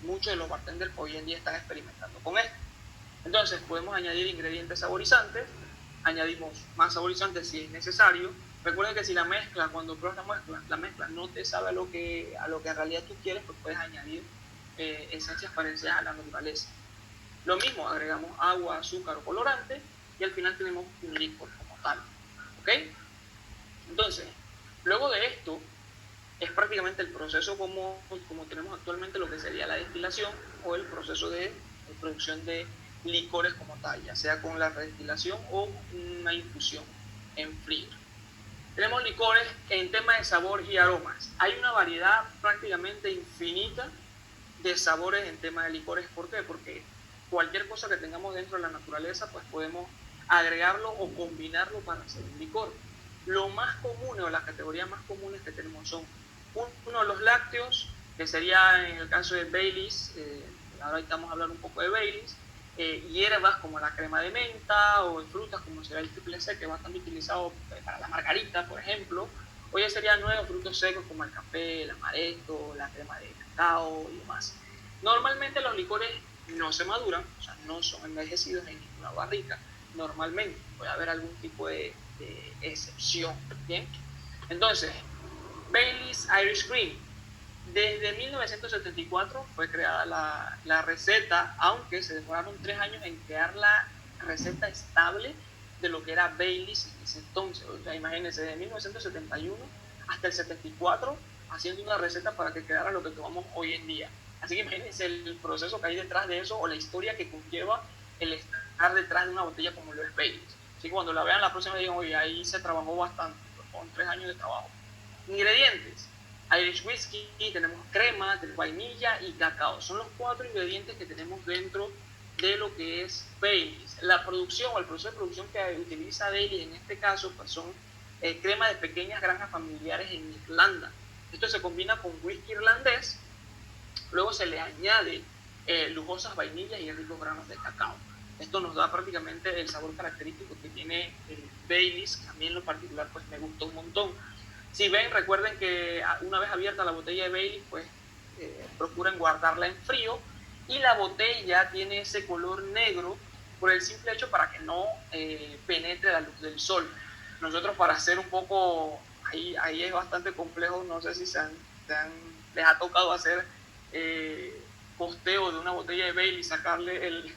[SPEAKER 1] muchos de los bartenders hoy en día están experimentando con esto. Entonces podemos añadir ingredientes saborizantes, añadimos más saborizantes si es necesario. Recuerden que si la mezcla, cuando pruebas la mezcla no te sabe a lo que en realidad tú quieres, pues puedes añadir esencias parecidas a la naturaleza. Lo mismo, agregamos agua, azúcar o colorante y al final tenemos un licor como tal. ¿Ok? Entonces, luego de esto, es prácticamente el proceso como tenemos actualmente lo que sería la destilación o el proceso de producción de licores como tal, ya sea con la redestilación o una infusión en frío. Tenemos licores en tema de sabor y aromas. Hay una variedad prácticamente infinita de sabores en tema de licores. ¿Por qué? Porque cualquier cosa que tengamos dentro de la naturaleza, pues podemos agregarlo o combinarlo para hacer un licor. Lo más común o las categorías más comunes que tenemos son uno, los lácteos, que sería en el caso de Baileys, ahora estamos hablando un poco de Baileys, hierbas como la crema de menta o frutas como será el triple C, que es bastante utilizado para la margarita, por ejemplo. O ya serían nuevos frutos secos como el café, el amaretto, la crema de cacao y demás. Normalmente los licores no se maduran, o sea, no son envejecidos en ninguna barrica. Normalmente puede haber algún tipo de excepción. ¿Bien? Entonces, Baileys Irish Cream. Desde 1974 fue creada la receta, aunque se demoraron 3 años en crear la receta estable de lo que era Baileys en ese entonces. O sea, imagínense, de 1971 hasta el 74 haciendo una receta para que quedara lo que tomamos hoy en día. Así que imagínense el proceso que hay detrás de eso o la historia que conlleva el estar detrás de una botella como lo es Baileys. Así que cuando la vean la próxima digan, oye, ahí se trabajó bastante, con 3 años de trabajo. Ingredientes. Irish Whiskey, tenemos crema, vainilla y cacao. Son los 4 ingredientes que tenemos dentro de lo que es Baileys. La producción o el proceso de producción que utiliza Baileys en este caso pues son crema de pequeñas granjas familiares en Irlanda. Esto se combina con whisky irlandés, luego se le añade lujosas vainillas y ricos granos de cacao. Esto nos da prácticamente el sabor característico que tiene el Baileys, que a mí en lo particular pues me gustó un montón. Si ven, recuerden que una vez abierta la botella de Baileys, pues procuren guardarla en frío, y la botella tiene ese color negro por el simple hecho para que no penetre la luz del sol. Nosotros, para hacer un poco, ahí es bastante complejo, no sé si les ha tocado hacer posteo de una botella de Baileys, sacarle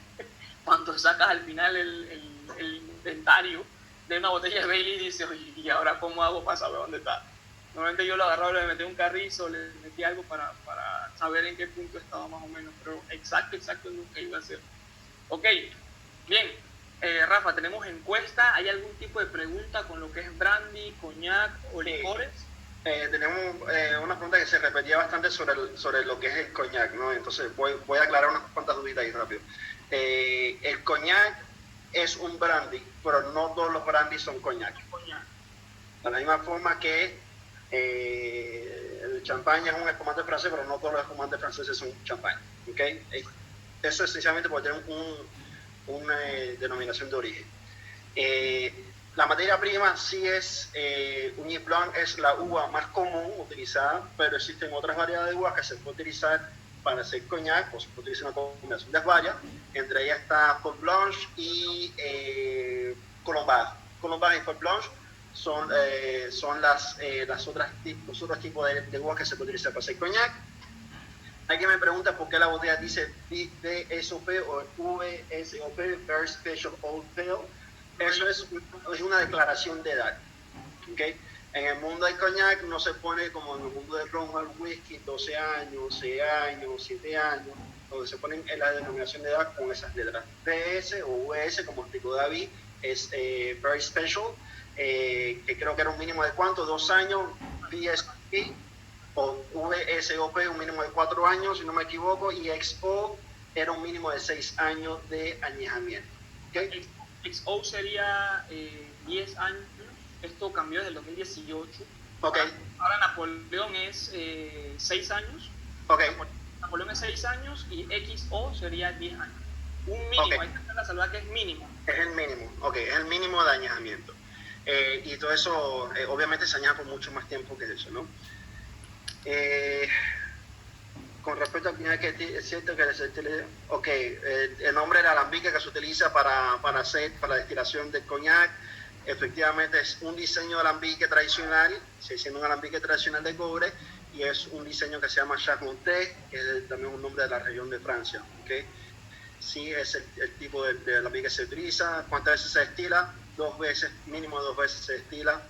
[SPEAKER 1] cuando sacas al final el inventario de una botella de Baileys, dice, oye, ¿y ahora cómo hago para saber dónde está? Normalmente yo lo agarraba, le metí un carrizo, le metí algo para saber en qué punto estaba más o menos, pero exacto nunca iba a ser. Ok, bien, Rafa, tenemos encuesta. ¿Hay algún tipo de pregunta con lo que es brandy, coñac o licores?
[SPEAKER 2] Tenemos una pregunta que se repetía bastante sobre lo que es el coñac, ¿no? Entonces voy a aclarar unas cuantas duditas ahí rápido. El coñac es un brandy, pero no todos los brandy son coñac. De la misma forma que el champaña es un espumante francés, pero no todos los espumantes franceses son champaña. ¿Okay? Eso esencialmente puede tener una denominación de origen. La materia prima sí es, Ugni Blanc es la uva más común utilizada, pero existen otras variedades de uvas que se puede utilizar para hacer coñac, o se puede utilizar una combinación de varias. Entre ellas está Paul Blanche y Colombard. Colombard y Paul Blanche son los otros tipos de uvas que se puede utilizar para hacer coñac. Hay quien me pregunta por qué la botella dice VSOP o VSOP, Very Special Old Pale. Eso es una declaración de edad. ¿Okay? En el mundo del coñac no se pone como en el mundo del ron o el whisky, 12 años, 6 años, 7 años, donde se ponen en la denominación de edad con esas letras. VS o VS, como explicó David, es Very Special, que creo que era un mínimo de ¿cuánto? 2 años, VSP, o VSOP un mínimo de 4 años, si no me equivoco, y XO era un mínimo de 6 años de añejamiento. ¿Okay?
[SPEAKER 1] XO sería 10 años, esto cambió desde el 2018.
[SPEAKER 2] Okay.
[SPEAKER 1] Ahora Napoleón es 6 años.
[SPEAKER 2] Okay.
[SPEAKER 1] Napoleón es 6 años y XO sería 10 años. Un mínimo,
[SPEAKER 2] okay.
[SPEAKER 1] Ahí está la salvedad que es mínimo.
[SPEAKER 2] Es el mínimo, es el mínimo de añejamiento. Y todo eso obviamente se añade por mucho más tiempo que eso, ¿no? Con respecto al coñac, es cierto que el nombre del alambique que se utiliza para la destilación del coñac, efectivamente es un diseño de alambique tradicional, sigue siendo un alambique tradicional de cobre, y es un diseño que se llama Charentais, que es también un nombre de la región de Francia. ¿Okay? Sí, es el tipo de alambique que se utiliza. ¿Cuántas veces se destila? 2 veces, mínimo 2 veces se destila.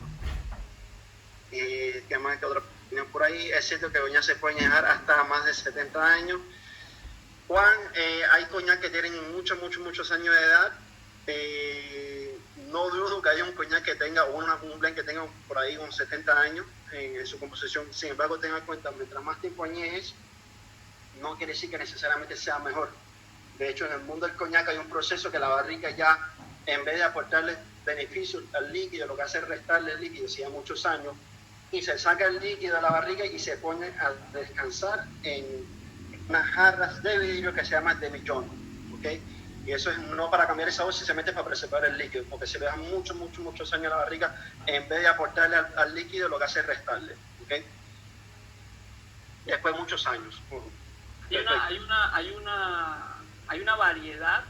[SPEAKER 2] ¿Qué más? ¿Qué otra opinión por ahí? Es cierto que coñac se puede añejar hasta más de 70 años. Juan, hay coñac que tienen muchos años de edad. No dudo que haya un coñac que tenga, un blend que tenga por ahí unos 70 años en su composición. Sin embargo, tenga en cuenta, mientras más tiempo añejes, no quiere decir que necesariamente sea mejor. De hecho, en el mundo del coñac hay un proceso que la barrica ya, en vez de aportarle beneficios al líquido, lo que hace es restarle el líquido, si ya muchos años, y se saca el líquido de la barrica y se pone a descansar en unas jarras de vidrio que se llaman demi-john, ¿okay? Y eso es no para cambiar el sabor, simplemente para preservar el líquido, porque se le da muchos años a la barrica, en vez de aportarle al líquido, lo que hace es restarle, ¿okay? Después de muchos años.
[SPEAKER 1] Hay una variedad,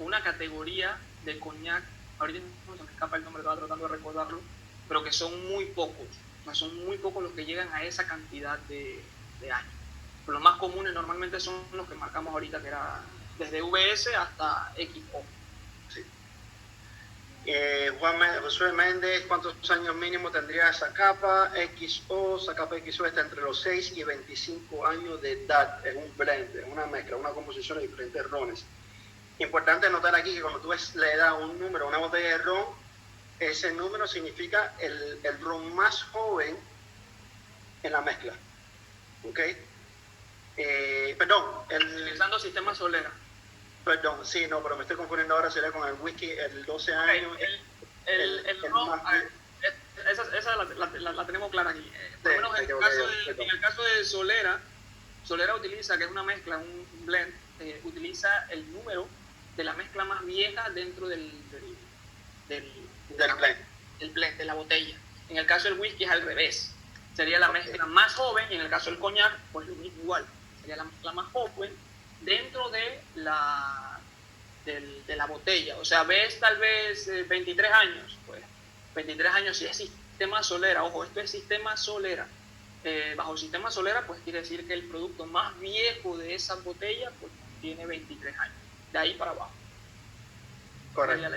[SPEAKER 1] una categoría de coñac, ahorita no se me escapa el nombre, estaba tratando de recordarlo, pero que son muy pocos, los que llegan a esa cantidad de años. Los más comunes normalmente son los que marcamos ahorita, que era desde VS hasta XO.
[SPEAKER 2] Sí. Josué Méndez, ¿cuántos años mínimo tendría esa capa? Esa capa XO está entre los 6 y 25 años de edad. Es un blend, es una mezcla, una composición de diferentes rones. Importante notar aquí que cuando tú le das un número a una botella de ron, ese número significa el ron más joven en la mezcla. ¿Ok?
[SPEAKER 1] Utilizando sistema Solera.
[SPEAKER 2] Perdón, sí, no, pero me estoy confundiendo ahora, sería con el whisky, el 12 años.
[SPEAKER 1] El ron, esa la tenemos clara aquí. Por lo menos en el caso de Solera, Solera utiliza, que es una mezcla, un blend, utiliza el número de la mezcla más vieja dentro del blend, de la botella. En el caso del whisky es al revés. Sería la mezcla más joven, y en el caso del coñac, pues lo mismo igual. Sería la mezcla más joven dentro de la botella. O sea, ves tal vez 23 años, pues 23 años si es sistema Solera. Ojo, esto es sistema Solera. Bajo sistema Solera, pues quiere decir que el producto más viejo de esa botella pues tiene 23 años. De ahí para abajo.
[SPEAKER 2] Correcto.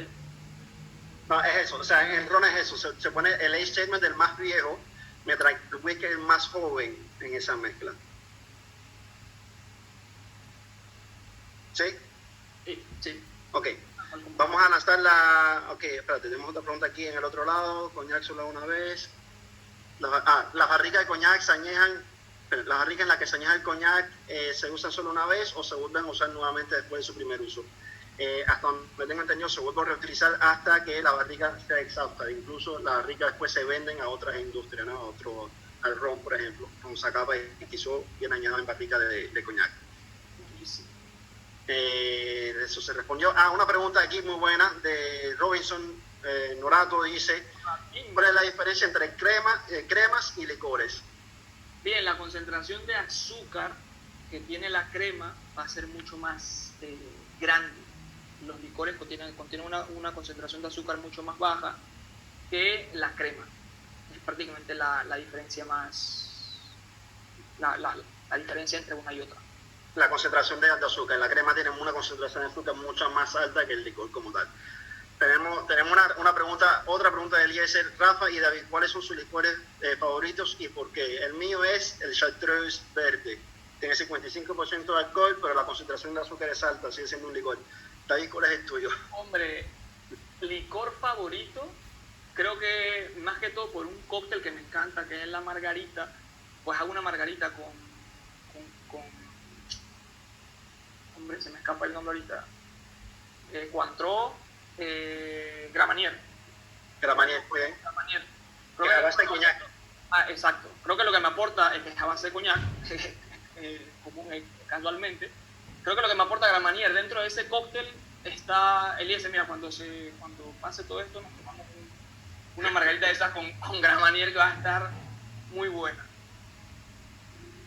[SPEAKER 2] No, es eso. O sea, en ron es eso. Se pone el age statement del más viejo, mientras el whisky es el más joven en esa mezcla. ¿Sí?
[SPEAKER 1] Sí.
[SPEAKER 2] Ok. Vamos a lanzar la... Ok, espérate, tenemos otra pregunta aquí en el otro lado. Coñac solo una vez. Las barricas de coñac se añejan... Las barricas en las que se añeja el coñac se usan solo una vez o se vuelven a usar nuevamente después de su primer uso. Hasta donde tengo entendido, se vuelve a reutilizar hasta que la barrica sea exhausta. Incluso las barricas después se venden a otras industrias, ¿no? Al ron, por ejemplo. Con Zacapa y quiso bien añadido en barrica de coñac. De eso se respondió. Una pregunta aquí muy buena de Robinson Norato, dice: ¿cuál es la diferencia entre cremas y licores?
[SPEAKER 1] Bien, la concentración de azúcar que tiene la crema va a ser mucho más grande. Los licores contienen una concentración de azúcar mucho más baja que la crema. Es prácticamente la diferencia más... la diferencia entre una y otra.
[SPEAKER 2] La concentración de azúcar. La crema tiene una concentración de azúcar mucho más alta que el licor como tal. Tenemos otra pregunta de Eliezer. Rafa y David, ¿cuáles son sus licores favoritos y por qué? El mío es el Chartreuse verde. Tiene 55% de alcohol, pero la concentración de azúcar es alta, sigue siendo un licor. David, ¿cuál es el tuyo?
[SPEAKER 1] Hombre, licor favorito, creo que más que todo por un cóctel que me encanta, que es la margarita. Pues hago una margarita con hombre, se me escapa el nombre ahorita. Cointreau, Gramanier.
[SPEAKER 2] Gramanier, muy bien.
[SPEAKER 1] Gramanier.
[SPEAKER 2] Que a base de coñac.
[SPEAKER 1] Exacto. Creo que lo que me aporta es que es a base de coñac, casualmente. Creo que lo que me aporta Gramanier dentro de ese cóctel está Eliezer. Mira, cuando pase todo esto, nos tomamos una margarita de esas con Gramanier, que va a estar muy buena.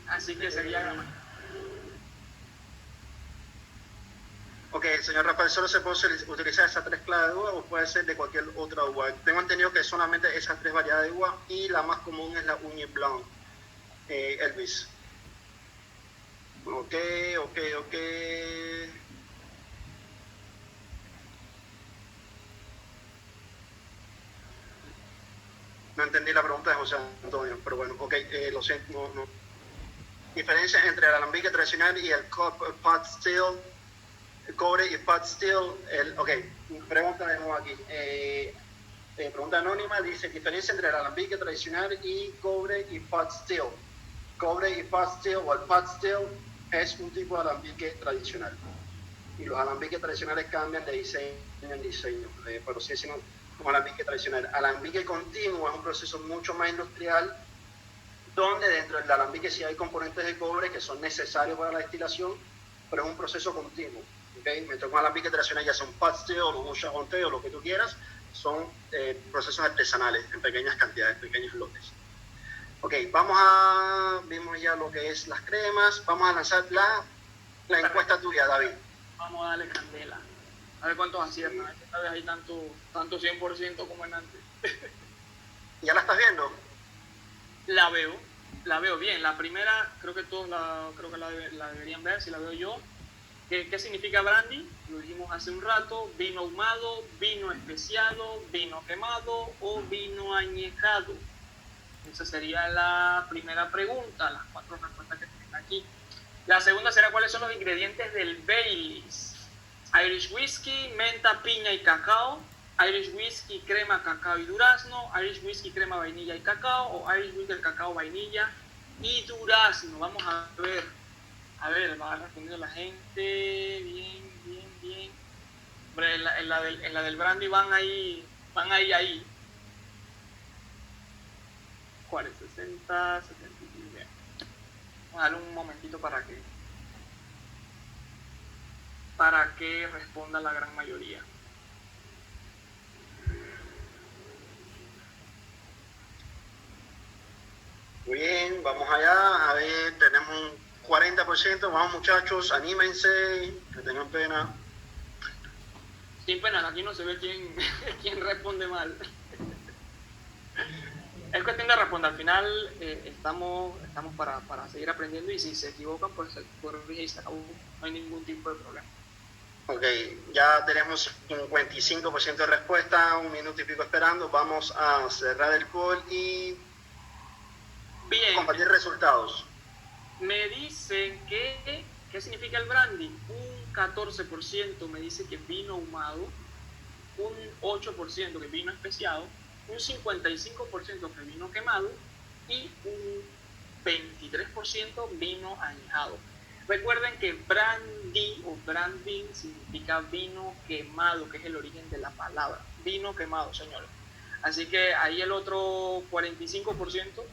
[SPEAKER 1] Así que sería Gramanier.
[SPEAKER 2] Ok, señor Rafael, ¿solo se puede utilizar esas 3 clases de uva o puede ser de cualquier otra uva? Tengo entendido que solamente esas 3 variedades de uva y la más común es la Ugni Blanc, Elvis. Ok. No entendí la pregunta de José Antonio, pero bueno, ok, lo siento, no. Diferencia entre el alambique tradicional y el pot still, el cobre y pot still. Ok, pregunta de nuevo aquí. Pregunta anónima, dice: diferencia entre el alambique tradicional y cobre y pot still. Cobre y pot still, o el pot still, es un tipo de alambique tradicional. Y los alambiques tradicionales cambian de diseño en diseño, pero sí es como alambique tradicional. Alambique continuo es un proceso mucho más industrial, donde dentro del alambique sí hay componentes de cobre que son necesarios para la destilación, pero es un proceso continuo. ¿Okay? Mientras que un alambique tradicional, ya sea un pot still o un charbonnet o lo que tú quieras, son procesos artesanales en pequeñas cantidades, pequeños lotes. Ok, vimos ya lo que es las cremas. Vamos a lanzar la encuesta tuya, David.
[SPEAKER 1] Vamos a darle candela. A ver cuántos aciertan. Esta vez hay tanto 100% como en antes.
[SPEAKER 2] ¿Ya la estás viendo?
[SPEAKER 1] La veo bien. La primera, creo que todos la deberían ver, si la veo yo. ¿Qué significa brandy? Lo dijimos hace un rato: vino ahumado, vino especiado, vino quemado o vino añejado. Esa sería la primera pregunta, las 4 respuestas que tienen aquí. La segunda será: ¿cuáles son los ingredientes del Baileys? Irish Whiskey, menta, piña y cacao; Irish Whiskey, crema, cacao y durazno; Irish Whiskey, crema, vainilla y cacao; o Irish Whiskey, cacao, vainilla y durazno. Vamos a ver, va respondiendo la gente. Bien. Hombre, en la del brandy van ahí. 40, 60, 70. Vamos a darle un momentito para que responda la gran mayoría.
[SPEAKER 2] Muy bien, vamos allá. A ver, tenemos un 40%. Vamos, muchachos, anímense, que tengan pena.
[SPEAKER 1] Sin pena, aquí no se ve quién responde mal. Es cuestión de responder. Al final estamos para seguir aprendiendo, y si se equivocan, pues se corrige y se acabó. No hay ningún tipo de problema.
[SPEAKER 2] Ok, ya tenemos 55% de respuesta, 1 minuto y pico esperando. Vamos a cerrar el call y compartir resultados.
[SPEAKER 1] Me dicen ¿qué significa el brandy? Un 14% me dice que vino ahumado, un 8% que vino especiado, un 55% que vino quemado y un 23% vino añejado. Recuerden que brandy o branding significa vino quemado, que es el origen de la palabra. Vino quemado, señores. Así que ahí el otro 45%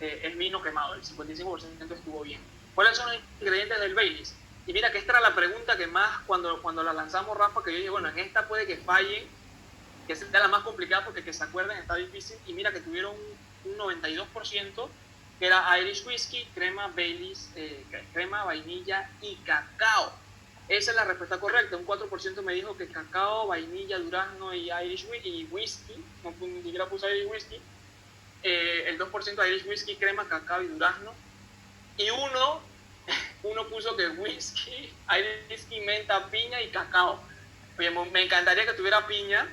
[SPEAKER 1] es vino quemado, el 55% estuvo bien. ¿Cuáles son los ingredientes del Baileys? Y mira que esta era la pregunta que más, cuando la lanzamos, Rafa, que yo dije, bueno, en esta puede que fallen, que sea la más complicada, porque que se acuerden está difícil. Y mira que tuvieron un 92%, que era Irish Whiskey, crema, Baileys, crema, vainilla y cacao. Esa es la respuesta correcta. Un 4% me dijo que cacao, vainilla, durazno y Irish Whiskey. No, ni siquiera puse Irish Whiskey. El 2% Irish Whiskey, crema, cacao y durazno. Y uno puso que whisky, Irish Whiskey, menta, piña y cacao. Oye, me encantaría que tuviera piña,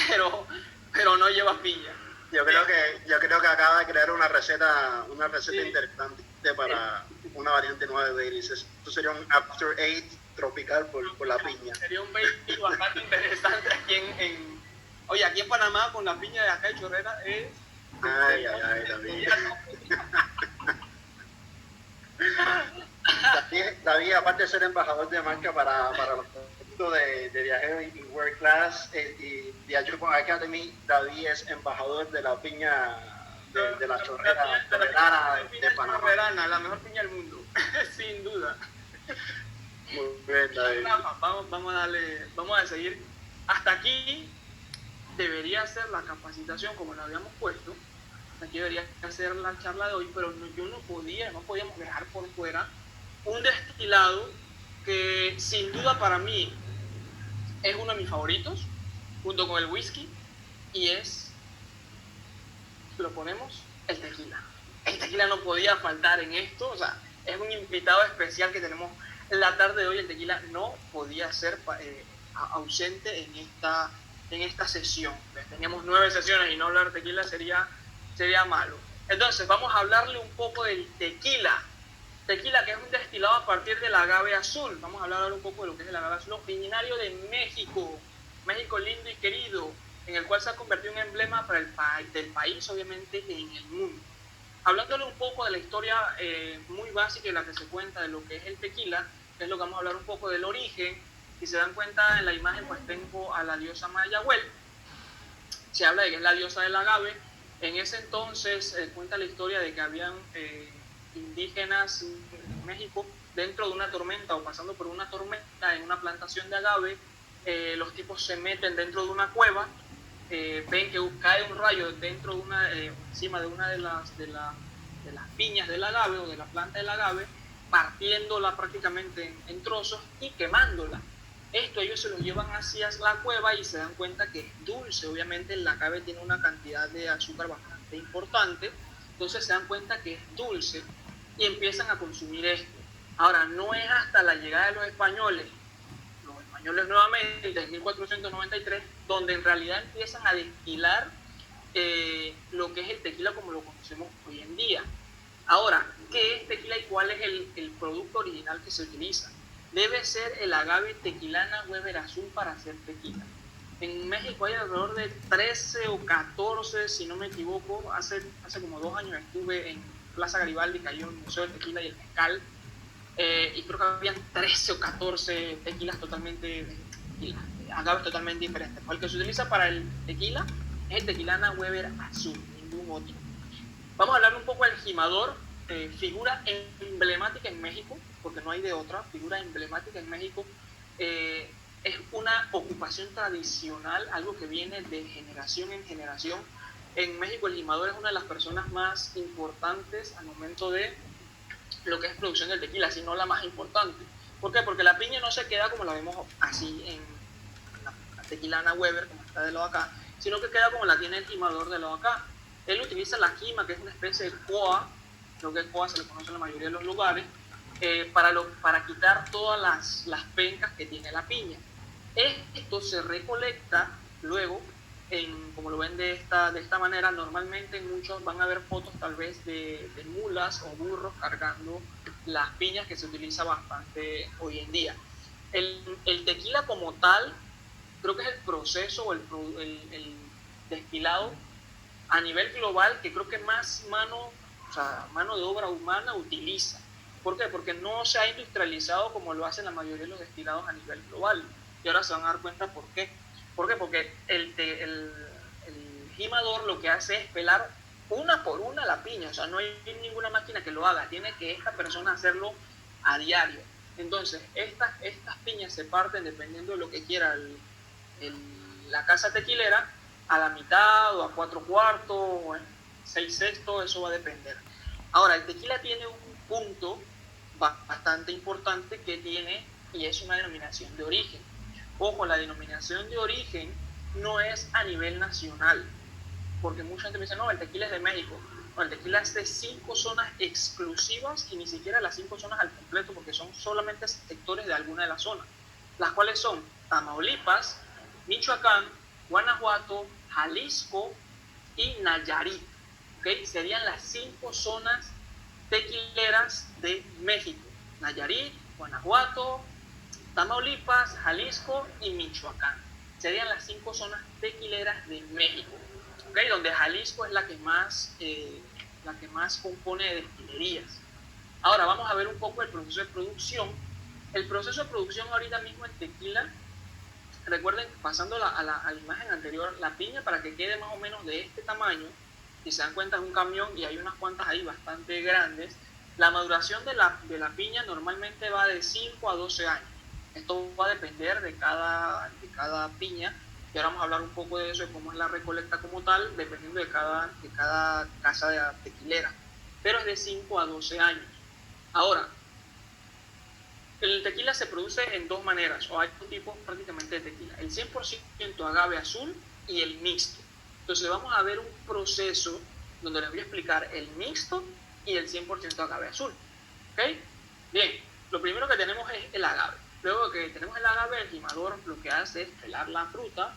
[SPEAKER 1] pero no lleva piña.
[SPEAKER 2] Yo creo que acaba de crear una receta sí, interesante para una variante nueva de Baileys. Esto sería un After Eight tropical por la piña.
[SPEAKER 1] Sería un Baileys bastante interesante aquí Oye, aquí en Panamá, con la piña de acá de Chorrera es...
[SPEAKER 2] Ay, David, aparte de ser embajador de marca para los productos de viajero y World Class y de Ayupo Academy, David es embajador de la piña de la chorrera de Panamá.
[SPEAKER 1] Chorrerana, la mejor piña del mundo, sin duda.
[SPEAKER 2] Muy bien, David.
[SPEAKER 1] Vamos a seguir. Hasta aquí debería ser la capacitación como la habíamos puesto. Aquí debería ser la charla de hoy, pero no podíamos dejar por fuera un destilado que sin duda para mí es uno de mis favoritos, junto con el whisky, y es, lo ponemos, el tequila. El tequila no podía faltar en esto, o sea, es un invitado especial que tenemos la tarde de hoy. El tequila no podía ser ausente en esta sesión. Teníamos 9 sesiones y no hablar de tequila sería malo. Entonces vamos a hablarle un poco del tequila. Tequila, que es un destilado a partir del agave azul. Vamos a hablar ahora un poco de lo que es el agave azul, originario de México lindo y querido, en el cual se ha convertido en un emblema del país, obviamente, en el mundo. Hablándole un poco de la historia muy básica en la que se cuenta de lo que es el tequila, es lo que vamos a hablar un poco del origen. Si se dan cuenta en la imagen, pues tengo a la diosa Mayahuel. Se habla de que es la diosa del agave. En ese entonces cuenta la historia de que habían indígenas en México dentro de una tormenta o pasando por una tormenta en una plantación de agave. Los tipos se meten dentro de una cueva, ven que cae un rayo dentro de encima de una de las piñas del agave o de la planta del agave, partiéndola prácticamente en trozos y quemándola. Esto ellos se lo llevan hacia la cueva y se dan cuenta que es dulce. Obviamente el agave tiene una cantidad de azúcar bastante importante, entonces se dan cuenta que es dulce y empiezan a consumir esto. Ahora, no es hasta la llegada de los españoles nuevamente en 1493, donde en realidad empiezan a destilar lo que es el tequila como lo conocemos hoy en día. Ahora, ¿qué es tequila y cuál es el producto original que se utiliza? Debe ser el agave tequilana Weber azul para hacer tequila. En México hay alrededor de 13 o 14, si no me equivoco. Hace como 2 años estuve en Plaza Garibaldi, que hay un museo de tequila y el mezcal, y creo que habían 13 o 14 tequilas totalmente, agaves totalmente diferentes. El que se utiliza para el tequila es el tequilana Weber azul, ningún otro. Vamos a hablar un poco del jimador, figura emblemática en México, porque no hay de otra, figura emblemática en México. Es una ocupación tradicional, algo que viene de generación en generación. En México el jimador es una de las personas más importantes al momento de lo que es producción del tequila, sino la más importante. ¿Por qué? Porque la piña no se queda como la vemos así en la tequilana Weber, como está de lado acá, sino que queda como la tiene el jimador de lado acá. Él utiliza la jima, que es una especie de coa, creo que el coa se le conoce en la mayoría de los lugares, para quitar todas las pencas que tiene la piña. Esto se recolecta luego, como lo ven de esta manera. Normalmente muchos van a ver fotos tal vez de mulas o burros cargando las piñas, que se utiliza bastante hoy en día. El tequila como tal, creo que es el proceso o el destilado a nivel global que creo que más mano de obra humana utiliza. ¿Por qué? Porque no se ha industrializado como lo hacen la mayoría de los destilados a nivel global. Y ahora se van a dar cuenta por qué. ¿Por qué? Porque el jimador lo que hace es pelar una por una la piña. O sea, no hay ninguna máquina que lo haga. Tiene que esta persona hacerlo a diario. Entonces, estas piñas se parten dependiendo de lo que quiera la casa tequilera, a la mitad o a 4/4 o en 6/6, eso va a depender. Ahora, el tequila tiene un punto bastante importante que tiene, y es una denominación de origen. Ojo, la denominación de origen no es a nivel nacional, porque mucha gente me dice, no, el tequila es de México. No, el tequila es de 5 zonas exclusivas, y ni siquiera las 5 zonas al completo, porque son solamente sectores de alguna de las zonas, las cuales son Tamaulipas, Michoacán, Guanajuato, Jalisco y Nayarit. ¿Okay? Serían las 5 zonas tequileras de México: Nayarit, Guanajuato, Tamaulipas, Jalisco y Michoacán. Serían las 5 zonas tequileras de México, ¿okay? Donde Jalisco es la que más compone de destilerías. Ahora vamos a ver un poco el proceso de producción. El proceso de producción ahorita mismo en tequila, recuerden, pasando a la imagen anterior, la piña, para que quede más o menos de este tamaño, si se dan cuenta es un camión y hay unas cuantas ahí bastante grandes. La maduración de la piña normalmente va de 5 a 12 años. Esto va a depender de cada piña, y ahora vamos a hablar un poco de eso, de cómo es la recolecta como tal, dependiendo de cada casa tequilera. Pero es de 5 a 12 años. Ahora, el tequila se produce en 2 maneras, o hay 2 tipos prácticamente de tequila: el 100% agave azul y el mixto. Entonces vamos a ver un proceso donde les voy a explicar el mixto y el 100% agave azul. ¿Okay? Bien, lo primero que tenemos es el agave. Luego que tenemos el agave, el jimador lo que hace es pelar la fruta,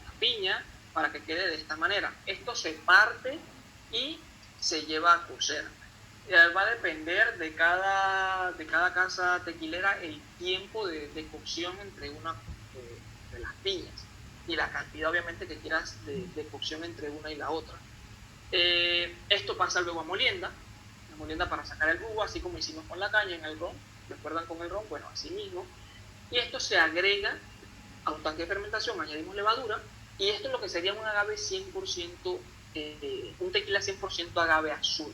[SPEAKER 1] la piña, para que quede de esta manera. Esto se parte y se lleva a cocer. Va a depender de cada casa tequilera el tiempo de cocción entre una de las piñas, y la cantidad obviamente que quieras de cocción entre una y la otra. Esto pasa luego a molienda, la molienda para sacar el jugo, así como hicimos con la caña en el ron. ¿Recuerdan con el ron? Bueno, así mismo. Y esto se agrega a un tanque de fermentación, añadimos levadura, y esto es lo que sería un agave 100%, un tequila 100% agave azul.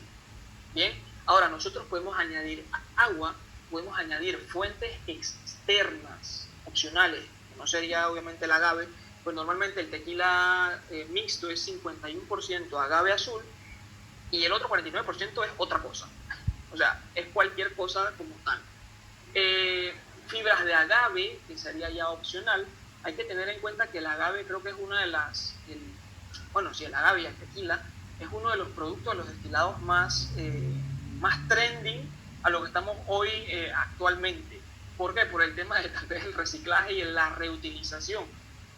[SPEAKER 1] Bien, ahora nosotros podemos añadir agua, podemos añadir fuentes externas, opcionales, no sería obviamente el agave. Pues normalmente el tequila mixto es 51% agave azul y el otro 49% es otra cosa. O sea, es cualquier cosa como tal. Fibras de agave, que sería ya opcional. Hay que tener en cuenta que el agave creo que es una de las... el agave y el tequila es uno de los productos de los destilados más trending a lo que estamos hoy actualmente. ¿Por qué? Por el tema de tal vez el reciclaje y la reutilización.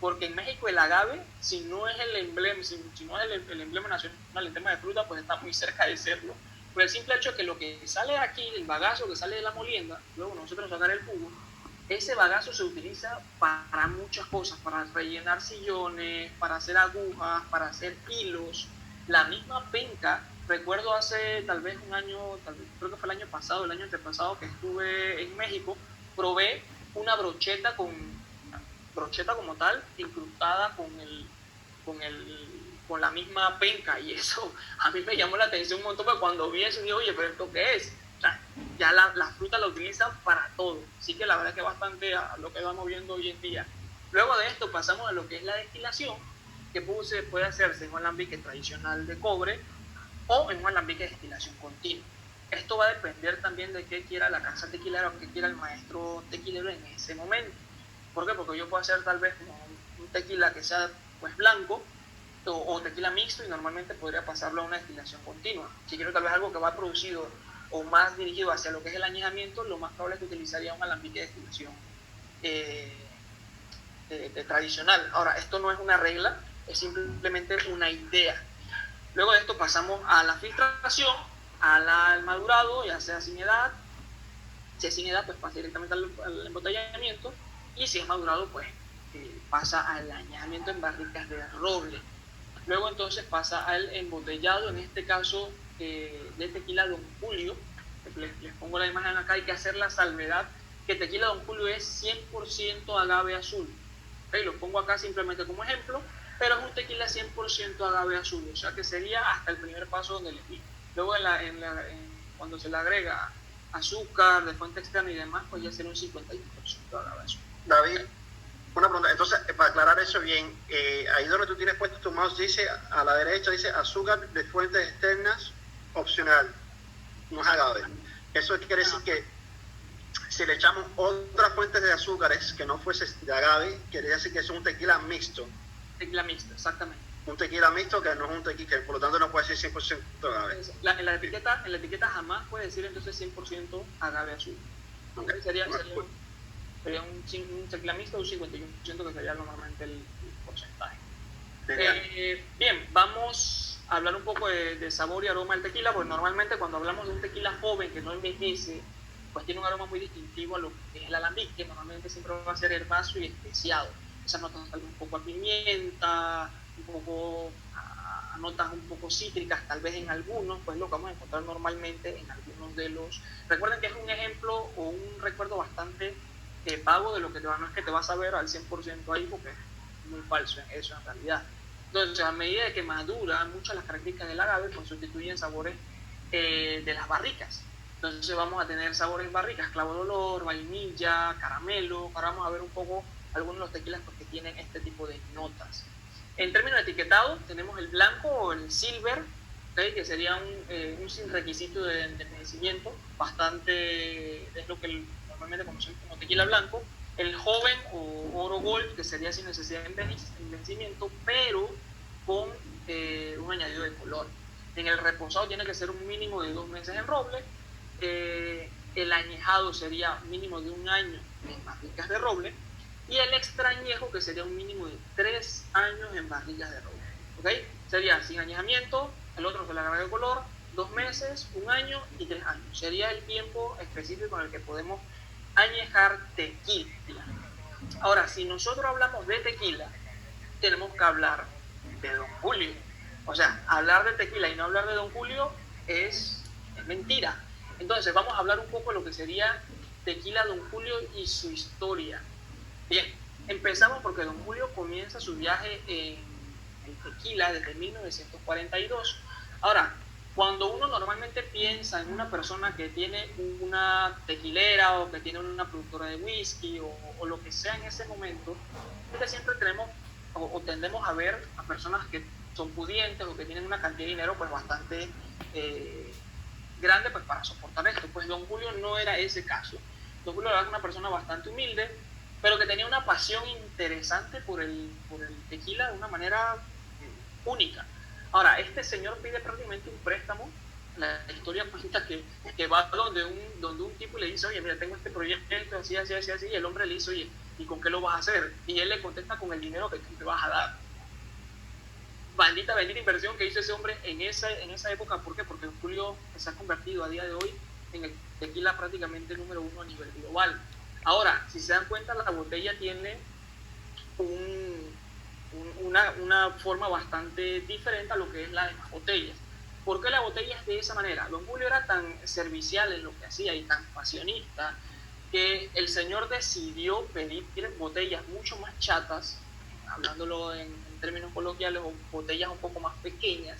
[SPEAKER 1] Porque en México el agave, si no es el emblema, si no es el emblema nacional en tema de fruta, pues está muy cerca de serlo. Por el simple hecho que lo que sale aquí, el bagazo que sale de la molienda, luego nosotros sacar el jugo, ese bagazo se utiliza para muchas cosas, para rellenar sillones, para hacer agujas, para hacer hilos. La misma penca, recuerdo hace tal vez un año, creo que fue el año pasado, el año antepasado que estuve en México, probé una brocheta como tal, incrustada con la misma penca, y eso a mí me llamó la atención un montón, porque cuando vi eso dije, oye, pero ¿esto qué es? O sea, ya la fruta la utilizan para todo, así que la verdad que bastante a lo que vamos viendo hoy en día. Luego de esto pasamos a lo que es la destilación, que puede hacerse en un alambique tradicional de cobre o en un alambique de destilación continua. Esto va a depender también de qué quiera la casa tequilera o qué quiera el maestro tequilero en ese momento. ¿Por qué? Porque yo puedo hacer tal vez un tequila que sea pues blanco o tequila mixto, y normalmente podría pasarlo a una destilación continua. Si quiero tal vez algo que va producido o más dirigido hacia lo que es el añejamiento, lo más probable es que utilizaría un alambique de destilación tradicional. Ahora, esto no es una regla, es simplemente una idea. Luego de esto pasamos a la filtración, al madurado, ya sea sin edad. Si es sin edad, pues pasa directamente al embotellamiento, y si es madurado, pues pasa al añejamiento en barricas de roble. Luego entonces pasa al embotellado, en este caso de tequila Don Julio. Les pongo la imagen acá, hay que hacer la salvedad que tequila Don Julio es 100% agave azul. ¿Okay? Lo pongo acá simplemente como ejemplo, pero es un tequila 100% agave azul, o sea que sería hasta el primer paso donde le pico. Luego cuando se le agrega azúcar de fuente externa y demás, pues ya sería un 51% agave azul.
[SPEAKER 2] David, una pregunta, entonces para aclarar eso bien, ahí donde tú tienes puesto tu mouse dice, a la derecha dice azúcar de fuentes externas opcional, no es agave. Eso quiere decir que si le echamos otras fuentes de azúcares que no fuese de agave, quiere decir que es un tequila mixto.
[SPEAKER 1] Tequila mixto, exactamente.
[SPEAKER 2] Un tequila mixto que no es un tequila, que por lo tanto no puede ser 100% agave.
[SPEAKER 1] En la etiqueta jamás puede decir entonces 100% agave azul. Okay. Sería un tequila mixto de un 51%, que sería normalmente el porcentaje. Bien, vamos a hablar un poco de sabor y aroma del tequila, porque normalmente cuando hablamos de un tequila joven que no envejece, pues tiene un aroma muy distintivo a lo que es el alambique, que normalmente siempre va a ser herbáceo y especiado. Esas notas un poco a pimienta, un poco a notas un poco cítricas, tal vez en algunos, pues lo que vamos a encontrar normalmente en algunos de los... Recuerden que es un ejemplo o un recuerdo bastante vago de lo que no es que te vas a ver al 100% ahí, porque es muy falso en eso en realidad. Entonces, a medida de que madura, muchas de las características del agave pues sustituyen sabores de las barricas. Entonces vamos a tener sabores en barricas, clavo de olor, vainilla, caramelo. Ahora vamos a ver un poco algunos de los tequilas que tienen este tipo de notas. En términos de etiquetado, tenemos el blanco o el silver, ¿okay? Que sería un sin requisito de envejecimiento, bastante, es lo que normalmente conocemos como tequila blanco. El joven o oro gold, que sería sin necesidad de envejecimiento, pero con un añadido de color. En el reposado tiene que ser un mínimo de 2 meses en roble. El añejado sería mínimo de 1 año en barricas de roble, y el extrañejo, que sería un mínimo de 3 años en barricas de roble. ¿Okay? Sería sin añejamiento, el otro se le agrega de color, 2 meses, 1 año y 3 años. Sería el tiempo específico en el que podemos añejar tequila. Ahora, si nosotros hablamos de tequila, tenemos que hablar de Don Julio. O sea, hablar de tequila y no hablar de Don Julio es mentira. Entonces vamos a hablar un poco de lo que sería tequila Don Julio y su historia. Bien, empezamos porque Don Julio comienza su viaje en tequila desde 1942. Ahora, cuando uno normalmente piensa en una persona que tiene una tequilera o que tiene una productora de whisky o lo que sea en ese momento, siempre tenemos o tendemos a ver a personas que son pudientes o que tienen una cantidad de dinero pues bastante grande pues para soportar esto. Pues Don Julio no era ese caso. Don Julio era una persona bastante humilde, pero que tenía una pasión interesante por el tequila de una manera única. Ahora, este señor pide prácticamente un préstamo la historia cuenta que va donde un tipo le dice, oye, mira, tengo este proyecto, así, así, así, así, y el hombre le dice, oye, ¿y con qué lo vas a hacer? Y él le contesta con el dinero que tú te vas a dar. Bendita inversión que hizo ese hombre en esa época. ¿Por qué? Porque Julio se ha convertido a día de hoy en el tequila prácticamente número 1 a nivel global. Ahora, si se dan cuenta, la botella tiene una forma bastante diferente a lo que es la de las botellas. ¿Por qué la botella es de esa manera? Don Julio era tan servicial en lo que hacía y tan pasionista que el señor decidió pedir botellas mucho más chatas, hablándolo en términos coloquiales, o botellas un poco más pequeñas.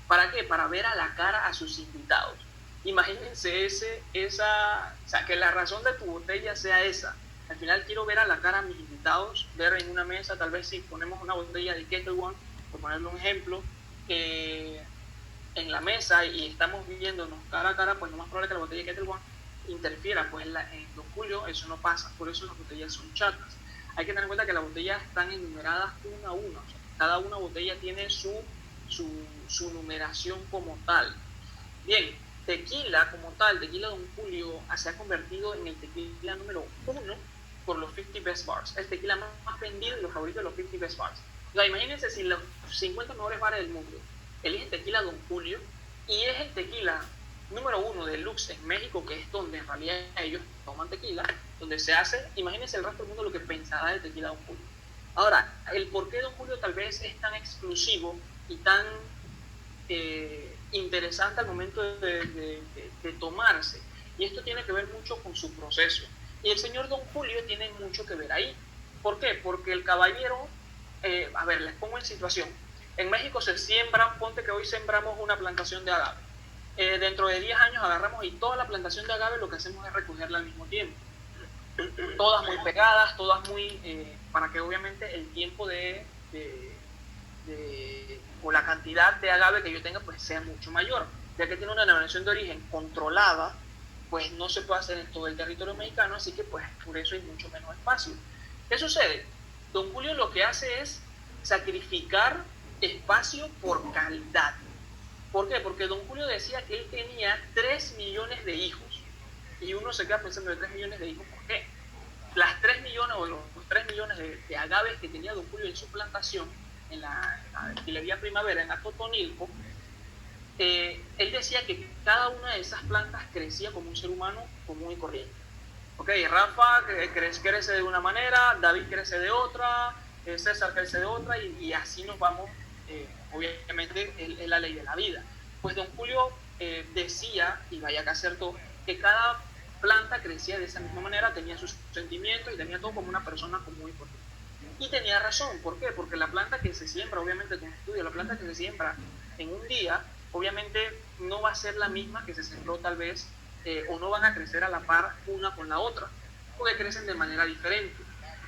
[SPEAKER 1] ¿Para qué? Para ver a la cara a sus invitados. Imagínense o sea, que la razón de tu botella sea esa. Al final quiero ver a la cara a mis invitados, ver en una mesa, tal vez si ponemos una botella de Ketel One, por ponerle un ejemplo, en la mesa y estamos viéndonos cara a cara, pues lo más probable es que la botella de Ketel One interfiera. Pues en Don Julio eso no pasa, por eso las botellas son chatas. Hay que tener en cuenta que las botellas están enumeradas una a una, o sea, cada una botella tiene su numeración como tal. Bien, tequila como tal, tequila Don Julio se ha convertido en el tequila número 1 por los 50 Best Bars, el tequila más vendido y los favoritos de los 50 Best Bars. O sea, imagínense si los 50 mejores bares del mundo eligen tequila Don Julio, y es el tequila número 1 de Lux en México, que es donde en realidad ellos toman tequila, donde se hace. Imagínense el resto del mundo lo que pensará del tequila Don Julio. Ahora, el por qué Don Julio tal vez es tan exclusivo y tan interesante al momento de tomarse, y esto tiene que ver mucho con su proceso, y el señor Don Julio tiene mucho que ver ahí. ¿Por qué? Porque el caballero, a ver, les pongo en situación. En México se siembra, ponte que hoy sembramos una plantación de agave. Dentro de 10 años agarramos y toda la plantación de agave lo que hacemos es recogerla al mismo tiempo. Todas muy pegadas, todas muy... para que obviamente el tiempo o la cantidad de agave que yo tenga pues sea mucho mayor. Ya que tiene una denominación de origen controlada, pues no se puede hacer en todo el territorio mexicano, así que pues por eso hay mucho menos espacio. ¿Qué sucede? Don Julio lo que hace es sacrificar espacio por calidad. ¿Por qué? Porque Don Julio decía que él tenía 3 millones de hijos. Y uno se queda pensando, de 3 millones de hijos, ¿por qué? Las 3 millones o los 3 millones de agaves que tenía Don Julio en su plantación, en la destilería Primavera, en Atotonilco, él decía que cada una de esas plantas crecía como un ser humano común y corriente. Ok, Rafa crece de una manera, David crece de otra, César crece de otra, y así nos vamos. Obviamente es la ley de la vida. Pues Don Julio decía, y vaya que acertó, que cada planta crecía de esa misma manera, tenía sus sentimientos y tenía todo como una persona común y corriente. Y tenía razón. ¿Por qué? Porque la planta que se siembra, obviamente con estudio, la planta que se siembra en un día, obviamente no va a ser la misma que se sembró tal vez, o no van a crecer a la par una con la otra, porque crecen de manera diferente.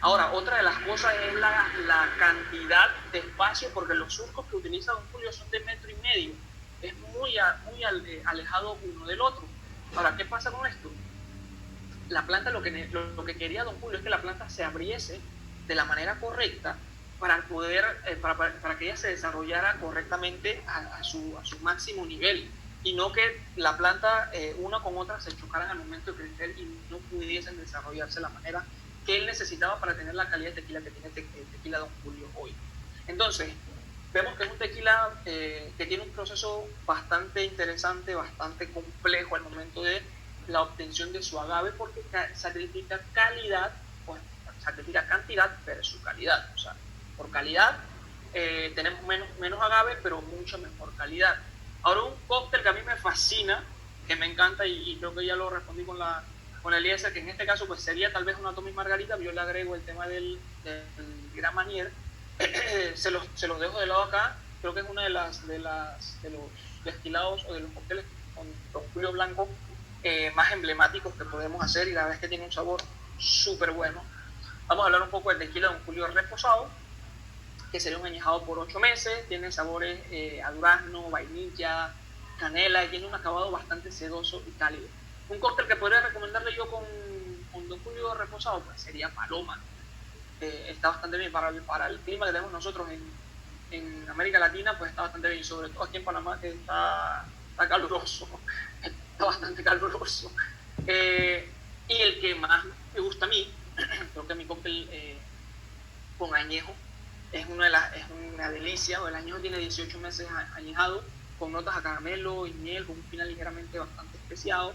[SPEAKER 1] Ahora, otra de las cosas es la cantidad de espacio, porque los surcos que utiliza Don Julio son de 1,5 metros, es muy alejado uno del otro. Ahora, ¿qué pasa con esto? La planta, lo que quería Don Julio es que la planta se abriese de la manera correcta para poder, para que ella se desarrollara correctamente a su máximo nivel, y no que la planta una con otra se chocaran al momento de crecer y no pudiesen desarrollarse de la manera que él necesitaba para tener la calidad de tequila que tiene el tequila Don Julio hoy. Entonces, vemos que es un tequila que tiene un proceso bastante interesante, bastante complejo al momento de la obtención de su agave, porque sacrifica calidad, bueno, sacrifica cantidad versus calidad. O sea, por calidad tenemos menos agave, pero mucha mejor calidad. Ahora, un cóctel que a mí me fascina, que me encanta, y creo que ya lo respondí con Eliezer, que en este caso pues sería tal vez una Tommy Margarita. Yo le agrego el tema del Grand Marnier. se los dejo de lado acá. Creo que es una de los destilados o de los cócteles con Don Julio Blanco más emblemáticos que podemos hacer, y la verdad es que tiene un sabor súper bueno. Vamos a hablar un poco del tequila Don Julio reposado, que sería un añejado por 8 meses. Tiene sabores a durazno, vainilla, canela, y tiene un acabado bastante sedoso y cálido. Un cóctel que podría recomendarle yo con Don Julio reposado pues sería Paloma. Está bastante bien para el clima que tenemos nosotros en América Latina, pues está bastante bien, y sobre todo aquí en Panamá, que está está caluroso, está bastante caluroso. Y el que más me gusta a mí, creo que mi cóctel con añejo es una delicia. El añejo tiene 18 meses añejado, con notas a caramelo y miel, con un final ligeramente bastante especiado.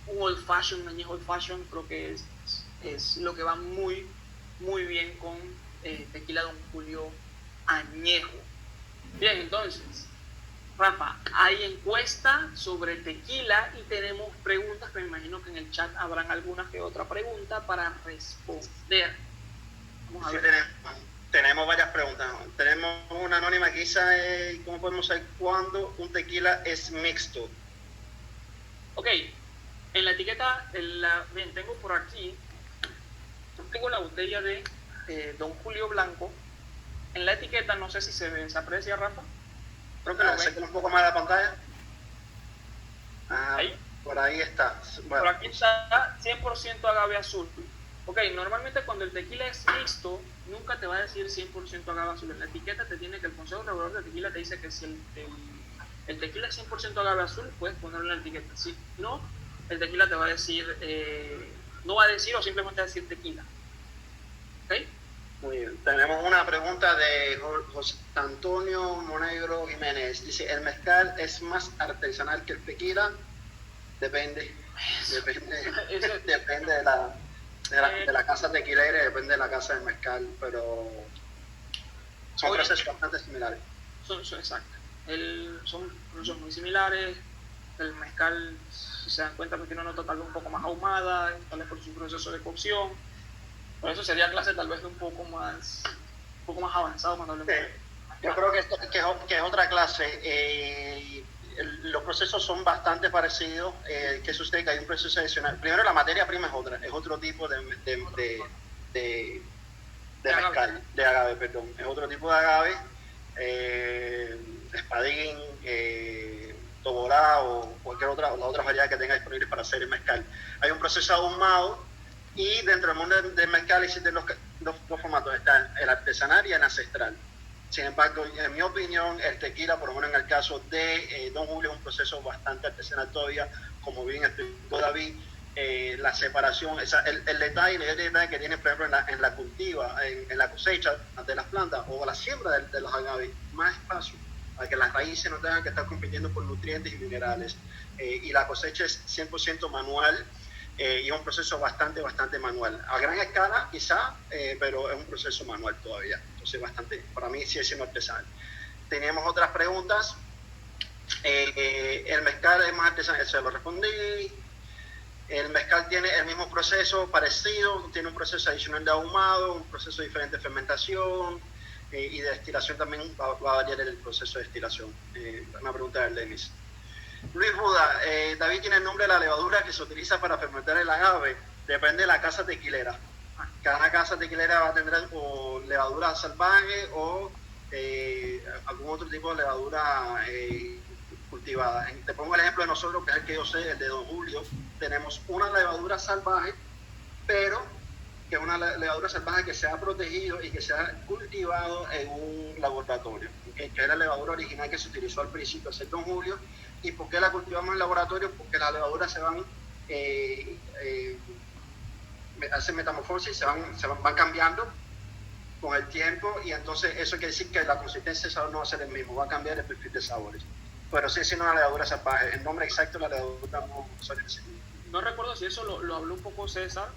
[SPEAKER 1] Un old fashion, un añejo old fashion, creo que es lo que va muy, muy bien con tequila Don Julio añejo. Bien, entonces, Rafa, hay encuesta sobre tequila y tenemos preguntas, pero me imagino que en el chat habrán alguna que otra pregunta para responder. Vamos a ver.
[SPEAKER 2] Tenemos varias preguntas. Tenemos una anónima que dice, ¿cómo podemos saber cuándo un tequila es mixto?
[SPEAKER 1] Ok, en la etiqueta, bien, tengo por aquí, tengo la botella de Don Julio Blanco. En la etiqueta, no sé si se aprecia, Rafa.
[SPEAKER 2] Creo que acércalo un poco más a la pantalla.
[SPEAKER 1] Ahí.
[SPEAKER 2] Por ahí está.
[SPEAKER 1] Bueno, por aquí está 100% agave azul. Ok, normalmente cuando el tequila es mixto, nunca te va a decir 100% agave azul. En la etiqueta te tiene que el Consejo Regulador de Tequila te dice que si el tequila es 100% agave azul, puedes ponerlo en la etiqueta. Si no, el tequila te va a decir, no va a decir o simplemente va a decir tequila. ¿Ok?
[SPEAKER 2] Muy bien. Tenemos una pregunta de José Antonio Monegro Jiménez. Dice, ¿el mezcal es más artesanal que el tequila? Depende de la casa tequilera y depende de la casa del mezcal, pero son procesos bastante similares.
[SPEAKER 1] Exacto. Son procesos muy similares. El mezcal, si se dan cuenta, tiene una nota tal vez un poco más ahumada, tal vez por su proceso de cocción. Por eso sería clase tal vez de un poco más avanzado cuando hablemos.
[SPEAKER 2] Sí. Yo creo que es otra clase. Los procesos son bastante parecidos. ¿Qué sucede? Que hay un proceso adicional. Primero, la materia prima es otro tipo de mezcal, de agave, perdón. Es otro tipo de agave. Espadín, Toborá o cualquier otra variedad que tenga disponible para hacer el mezcal. Hay un proceso ahumado y dentro del mundo del mezcal existen dos formatos. Está el artesanal y el ancestral. Sin embargo, en mi opinión, el tequila, por lo menos en el caso de Don Julio, es un proceso bastante artesanal todavía, como bien explicó David. La separación, el detalle que tiene, por ejemplo, en la cultiva, en la cosecha de las plantas o la siembra de los agaves, más espacio, para que las raíces no tengan que estar compitiendo por nutrientes y minerales. Y la cosecha es 100% manual. Y es un proceso bastante manual. A gran escala quizá, pero es un proceso manual todavía. Entonces para mí sigue siendo artesanal. Teníamos otras preguntas. El mezcal es más artesanal, se lo respondí. El mezcal tiene el mismo proceso parecido, tiene un proceso adicional de ahumado, un proceso diferente de fermentación y de destilación también va a variar el proceso de destilación. Una pregunta de Levis. Luis Buda, David tiene el nombre de la levadura que se utiliza para fermentar el agave. Depende de la casa tequilera. Cada casa tequilera va a tener o levadura salvaje o algún otro tipo de levadura cultivada. Te pongo el ejemplo de nosotros, que es el que yo sé, el de Don Julio. Tenemos una levadura salvaje, pero que es una levadura salvaje que se ha protegido y que se ha cultivado en un laboratorio, que es la levadura original que se utilizó al principio, es el Don Julio. ¿Y por qué la cultivamos en laboratorio? Porque las levaduras se van hacen metamorfosis, se van cambiando con el tiempo, y entonces eso quiere decir que la consistencia del sabor no va a ser el mismo, va a cambiar el perfil de sabores. Pero sí siendo una levadura salvaje. El nombre exacto de la levadura no suele decir.
[SPEAKER 1] No recuerdo si eso lo habló un poco César,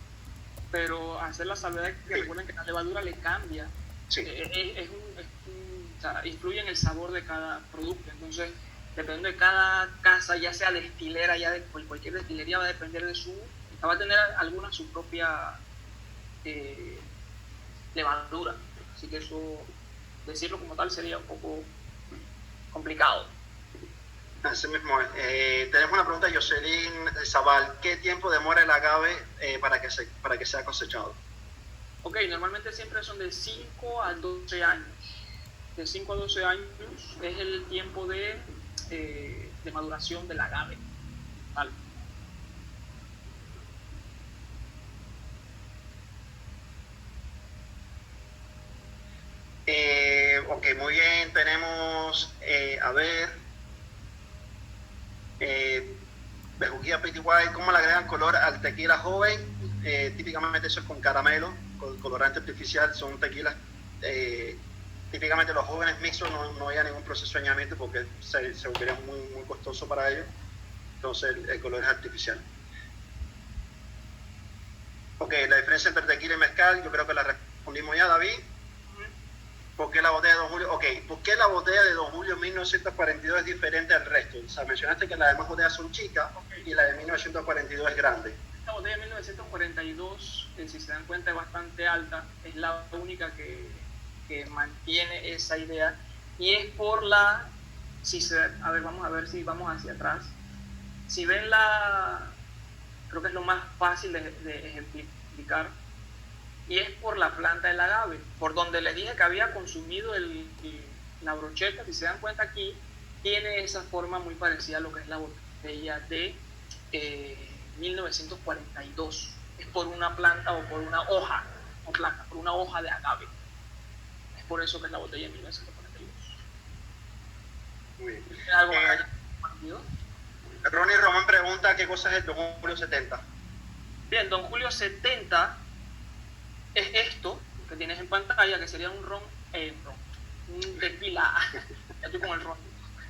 [SPEAKER 1] pero hacer la salvedad que recuerden que la levadura le cambia.
[SPEAKER 2] Sí.
[SPEAKER 1] O sea, influye en el sabor de cada producto. Entonces, dependiendo de cada casa, ya sea destilera, ya de cualquier destilería, va a depender de va a tener alguna su propia levadura. Así que eso, decirlo como tal, sería un poco complicado.
[SPEAKER 2] Así mismo. Tenemos una pregunta de Jocelyn Zabal. ¿Qué tiempo demora el agave para que sea cosechado?
[SPEAKER 1] Ok, normalmente siempre son de 5 a 12 años. De 5 a 12 años es el tiempo de maduración del agave. Vale.
[SPEAKER 2] Ok, muy bien. Tenemos, a ver, guía PTY, ¿cómo le agregan color al tequila joven? Típicamente eso es con caramelo, con colorante artificial, son tequilas. Típicamente los jóvenes mixtos no hay ningún proceso de añadimiento porque se volvería muy costoso para ellos. Entonces el color es artificial. Ok, la diferencia entre tequila y mezcal, yo creo que la respondimos ya, David. ¿Por qué la botella de Don Julio? Ok, ¿por qué la botella de Don Julio 1942 es diferente al resto? O sea, mencionaste que las demás botellas son chicas y la de 1942 es grande.
[SPEAKER 1] Esta botella de 1942, si se dan cuenta, es bastante alta. Es la única que mantiene esa idea. Y es por la... a ver, vamos a ver si vamos hacia atrás. Si ven creo que es lo más fácil de ejemplificar, y es por la planta del agave, por donde les dije que había consumido la brocheta. Si se dan cuenta, aquí tiene esa forma muy parecida a lo que es la botella de 1942. Es por una planta o por una hoja, o planta, por una hoja de agave. Es por eso que es la botella de 1942.
[SPEAKER 2] Muy bien.
[SPEAKER 1] ¿Tiene algo más?
[SPEAKER 2] Ronnie Román pregunta qué cosa es el Don Julio 70.
[SPEAKER 1] Bien, Don Julio 70 es esto que tienes en pantalla, que sería un tequila, ya estoy con el ron,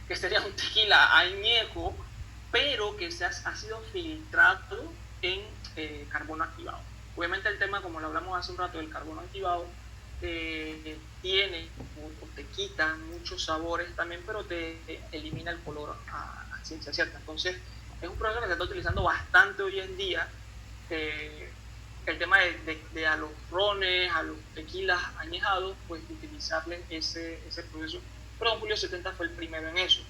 [SPEAKER 1] que sería un tequila añejo, pero que ha sido filtrado en carbono activado. Obviamente el tema, como lo hablamos hace un rato, del carbono activado, tiene o te quita muchos sabores también, pero te elimina el color a ciencia cierta. Entonces es un proceso que se está utilizando bastante hoy en día. El tema de a los rones, a los tequilas añejados, pues utilizarle ese proceso. Pero Don Julio 70 fue el primero en eso.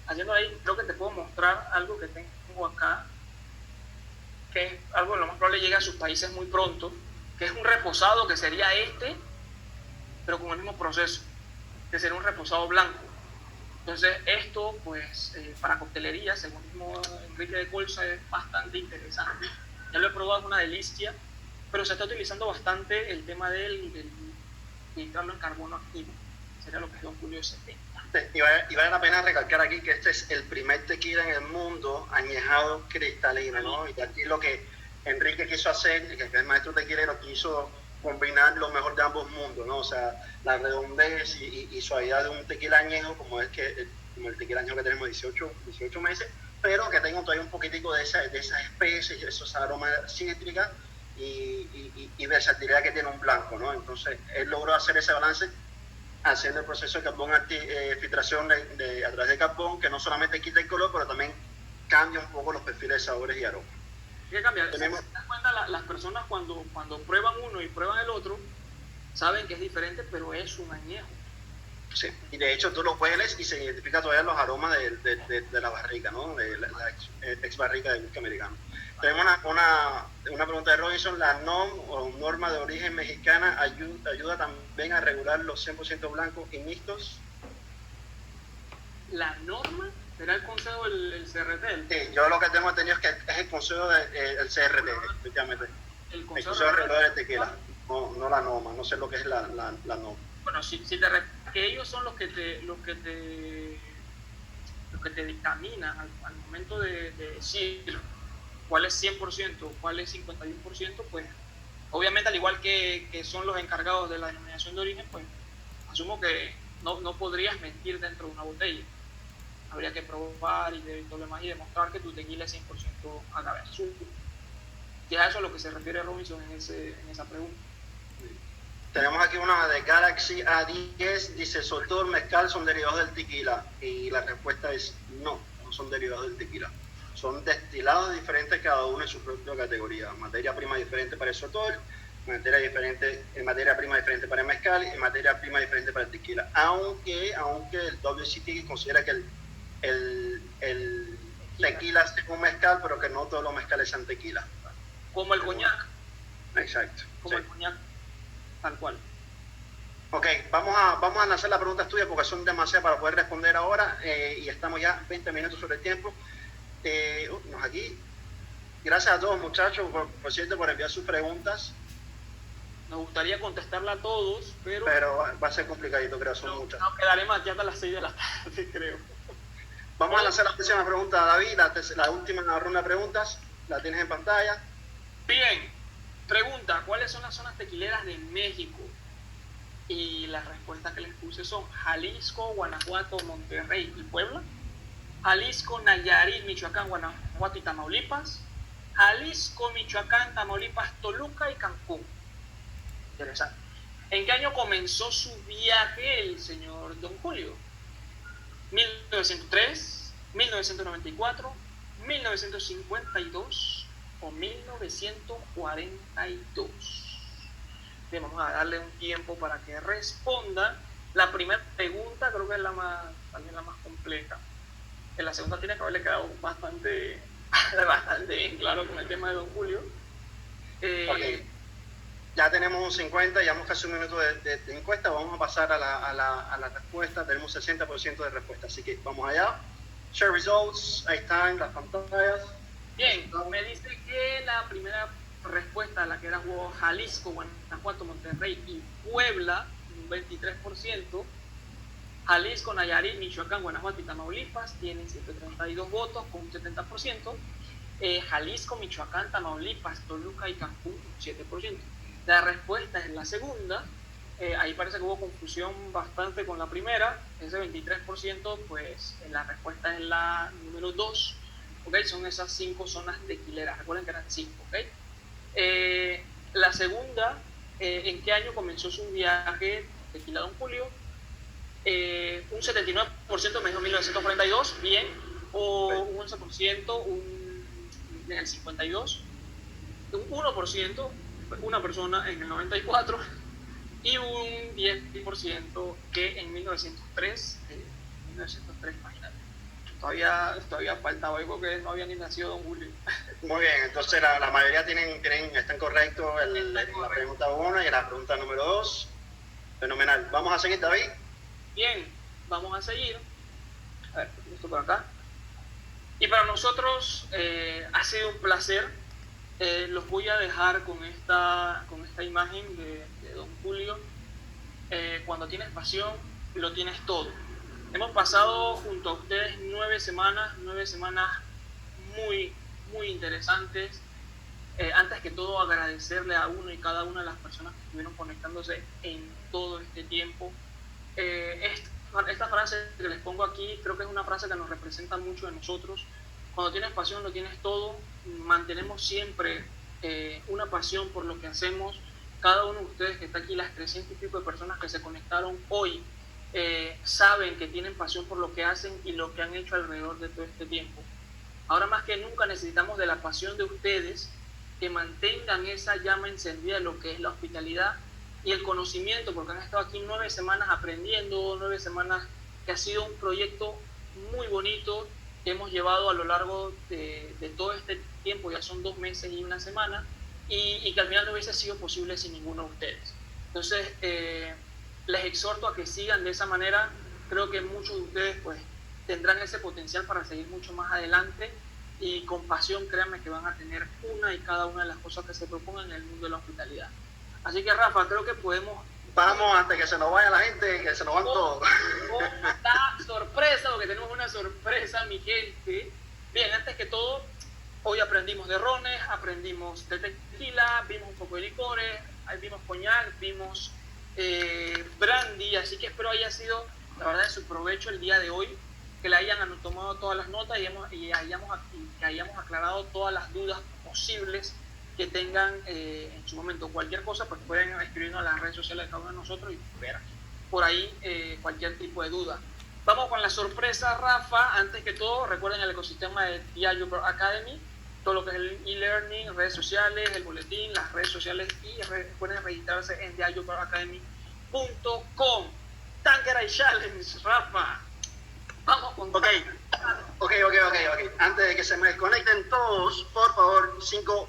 [SPEAKER 1] Haciendo ahí, creo que te puedo mostrar algo que tengo acá, que es algo que lo más probable llegue a sus países muy pronto, que es un reposado que sería pero con el mismo proceso, que sería un reposado blanco. Entonces esto, pues, para coctelería, según mismo Enrique de Colza, es bastante interesante. Ya lo he probado, es una delicia, pero se está utilizando bastante el tema del filtrarlo en carbono activo. Sería lo que es Don Julio 70.
[SPEAKER 2] Y vale la pena recalcar aquí que este es el primer tequila en el mundo añejado cristalino, ¿no? Y aquí lo que Enrique quiso hacer, que es el maestro tequilero, quiso combinar lo mejor de ambos mundos, ¿no? O sea, la redondez y suavidad de un tequila añejo, como el tequila añejo que tenemos 18 meses, pero que tenga todavía un poquitico de esas especies, esos aromas cítricos y versatilidad que tiene un blanco, ¿no? Entonces, él logró hacer ese balance haciendo el proceso de carbón filtración a través de carbón, que no solamente quita el color, pero también cambia un poco los perfiles de sabores y aromas.
[SPEAKER 1] ¿Qué cambia? ¿Se dan cuenta las personas cuando prueban uno y prueban el otro, saben que es diferente, pero es un añejo?
[SPEAKER 2] Sí, y de hecho tú lo hueles y se identifica todavía los aromas de la barrica, ¿no? De la ex barrica del whisky americano. Tenemos una pregunta de Robinson. ¿La NOM o norma de origen mexicana ayuda también a regular los 100% blancos y mixtos?
[SPEAKER 1] ¿La norma? ¿Será el consejo del CRT?
[SPEAKER 2] Sí, yo lo que tengo entendido es que es el consejo del CRT, efectivamente. El consejo de regulador del tequila, no la norma, no sé lo que es la norma.
[SPEAKER 1] Bueno, que ellos son los que te dictaminan al momento de decir cuál es 100%, cuál es 51%, pues obviamente al igual que son los encargados de la denominación de origen, pues asumo que no podrías mentir dentro de una botella. Habría que probar y demostrar que tu tequila es 100% agave azul. Y a eso a lo que se refiere Robinson en esa pregunta.
[SPEAKER 2] Tenemos aquí una de Galaxy A10, dice, sobre todo el mezcal son derivados del tequila, y la respuesta es no son derivados del tequila. Son destilados diferentes, cada uno en su propia categoría. Materia prima diferente para el sotol, materia prima diferente para el mezcal y materia prima diferente para el tequila. Aunque el WCT considera que el tequila es un mezcal, pero que no todos los mezcales sean tequila.
[SPEAKER 1] Como el coñac.
[SPEAKER 2] Exacto.
[SPEAKER 1] Como el coñac, tal cual.
[SPEAKER 2] Ok, vamos a lanzar las preguntas tuyas porque son demasiadas para poder responder ahora, y estamos ya 20 minutos sobre el tiempo. Aquí, gracias a todos muchachos por cierto por enviar sus preguntas.
[SPEAKER 1] Nos gustaría contestarla a todos, pero
[SPEAKER 2] va a ser complicadito, creo, son muchas.
[SPEAKER 1] No quedaré más ya hasta las 6 de la tarde, creo.
[SPEAKER 2] Vamos a lanzar la próxima pregunta, David, la última ronda de preguntas, la tienes en pantalla.
[SPEAKER 1] Bien, pregunta, ¿cuáles son las zonas tequileras de México? Y las respuestas que les puse son Jalisco, Guanajuato, Monterrey y Puebla. Jalisco, Nayarit, Michoacán, Guanajuato y Tamaulipas. Jalisco, Michoacán, Tamaulipas, Toluca y Cancún. Interesante. ¿En qué año comenzó su viaje el señor Don Julio? 1903, 1994, 1952 o 1942. Bien, vamos a darle un tiempo para que responda. La primera pregunta creo que es también la más compleja. En la segunda tiene que haberle quedado bastante bien claro con el tema de Don Julio.
[SPEAKER 2] Okay. Ya tenemos un 50, llevamos casi un minuto de encuesta. Vamos a pasar a la respuesta. Tenemos 60% de respuesta, así que vamos allá. Share results, ahí están las pantallas.
[SPEAKER 1] Bien, me dice que la primera respuesta, la que era Jalisco, Guanajuato, Monterrey y Puebla, un 23%. Jalisco, Nayarit, Michoacán, Guanajuato y Tamaulipas tienen 132 votos con un 70%. Jalisco, Michoacán, Tamaulipas, Toluca y Cancún, 7%. La respuesta es la segunda. Ahí parece que hubo confusión bastante con la primera. Ese 23%, pues la respuesta es la número 2. ¿Okay? Son esas 5 zonas tequileras. Recuerden que eran 5. ¿Okay? La segunda, ¿en qué año comenzó su viaje tequila Don Julio? Un 79% me dijo 1942, bien, o un 11%, en el 52, un 1%, una persona en el 94 y un 10% que en 1903, imagínate. Todavía faltaba algo que no había ni nacido Don Julio.
[SPEAKER 2] Muy bien, entonces la mayoría están correctos en la pregunta 1 y en la pregunta número 2. Fenomenal. Vamos a seguir, David.
[SPEAKER 1] Bien, vamos a seguir. A ver, esto por acá. Y para nosotros ha sido un placer. Los voy a dejar con esta imagen de Don Julio. Cuando tienes pasión, lo tienes todo. Hemos pasado junto a ustedes 9 semanas muy, muy interesantes. Antes que todo, agradecerle a uno y cada una de las personas que estuvieron conectándose en todo este tiempo. Esta frase que les pongo aquí creo que es una frase que nos representa mucho de nosotros. Cuando tienes pasión lo tienes todo. Mantenemos siempre una pasión por lo que hacemos. Cada uno de ustedes que está aquí, las 300 y pico de personas que se conectaron hoy, saben que tienen pasión por lo que hacen y lo que han hecho alrededor de todo este tiempo. Ahora más que nunca necesitamos de la pasión de ustedes, que mantengan esa llama encendida de lo que es la hospitalidad y el conocimiento, porque han estado aquí 9 semanas aprendiendo, 9 semanas que ha sido un proyecto muy bonito que hemos llevado a lo largo de todo este tiempo. Ya son 2 meses y 1 semana, y que al final no hubiese sido posible sin ninguno de ustedes. Entonces les exhorto a que sigan de esa manera. Creo que muchos de ustedes pues tendrán ese potencial para seguir mucho más adelante, y con pasión, créanme que van a tener una y cada una de las cosas que se propongan en el mundo de la hospitalidad. Así que, Rafa, creo que podemos...
[SPEAKER 2] Vamos, antes que se nos vaya la gente, que se nos van todos.
[SPEAKER 1] La sorpresa, porque tenemos una sorpresa, mi gente. Bien, antes que todo, hoy aprendimos de rones, aprendimos de tequila, vimos un poco de licores, vimos coñac, vimos brandy, así que espero haya sido, la verdad, de su provecho el día de hoy, que le hayan tomado todas las notas y hayamos aclarado todas las dudas posibles que tengan en su momento. Cualquier cosa, pues pueden escribirnos a las redes sociales de cada uno de nosotros y ver por ahí cualquier tipo de duda. Vamos con la sorpresa, Rafa. Antes que todo, recuerden el ecosistema de Diageo Pro Academy, todo lo que es el e-learning, redes sociales, el boletín, las redes sociales, y pueden registrarse en diageoproacademy.com. Tanqueray Challenge, Rafa. Vamos con...
[SPEAKER 2] Ok. Antes de que se me desconecten todos, por favor, 5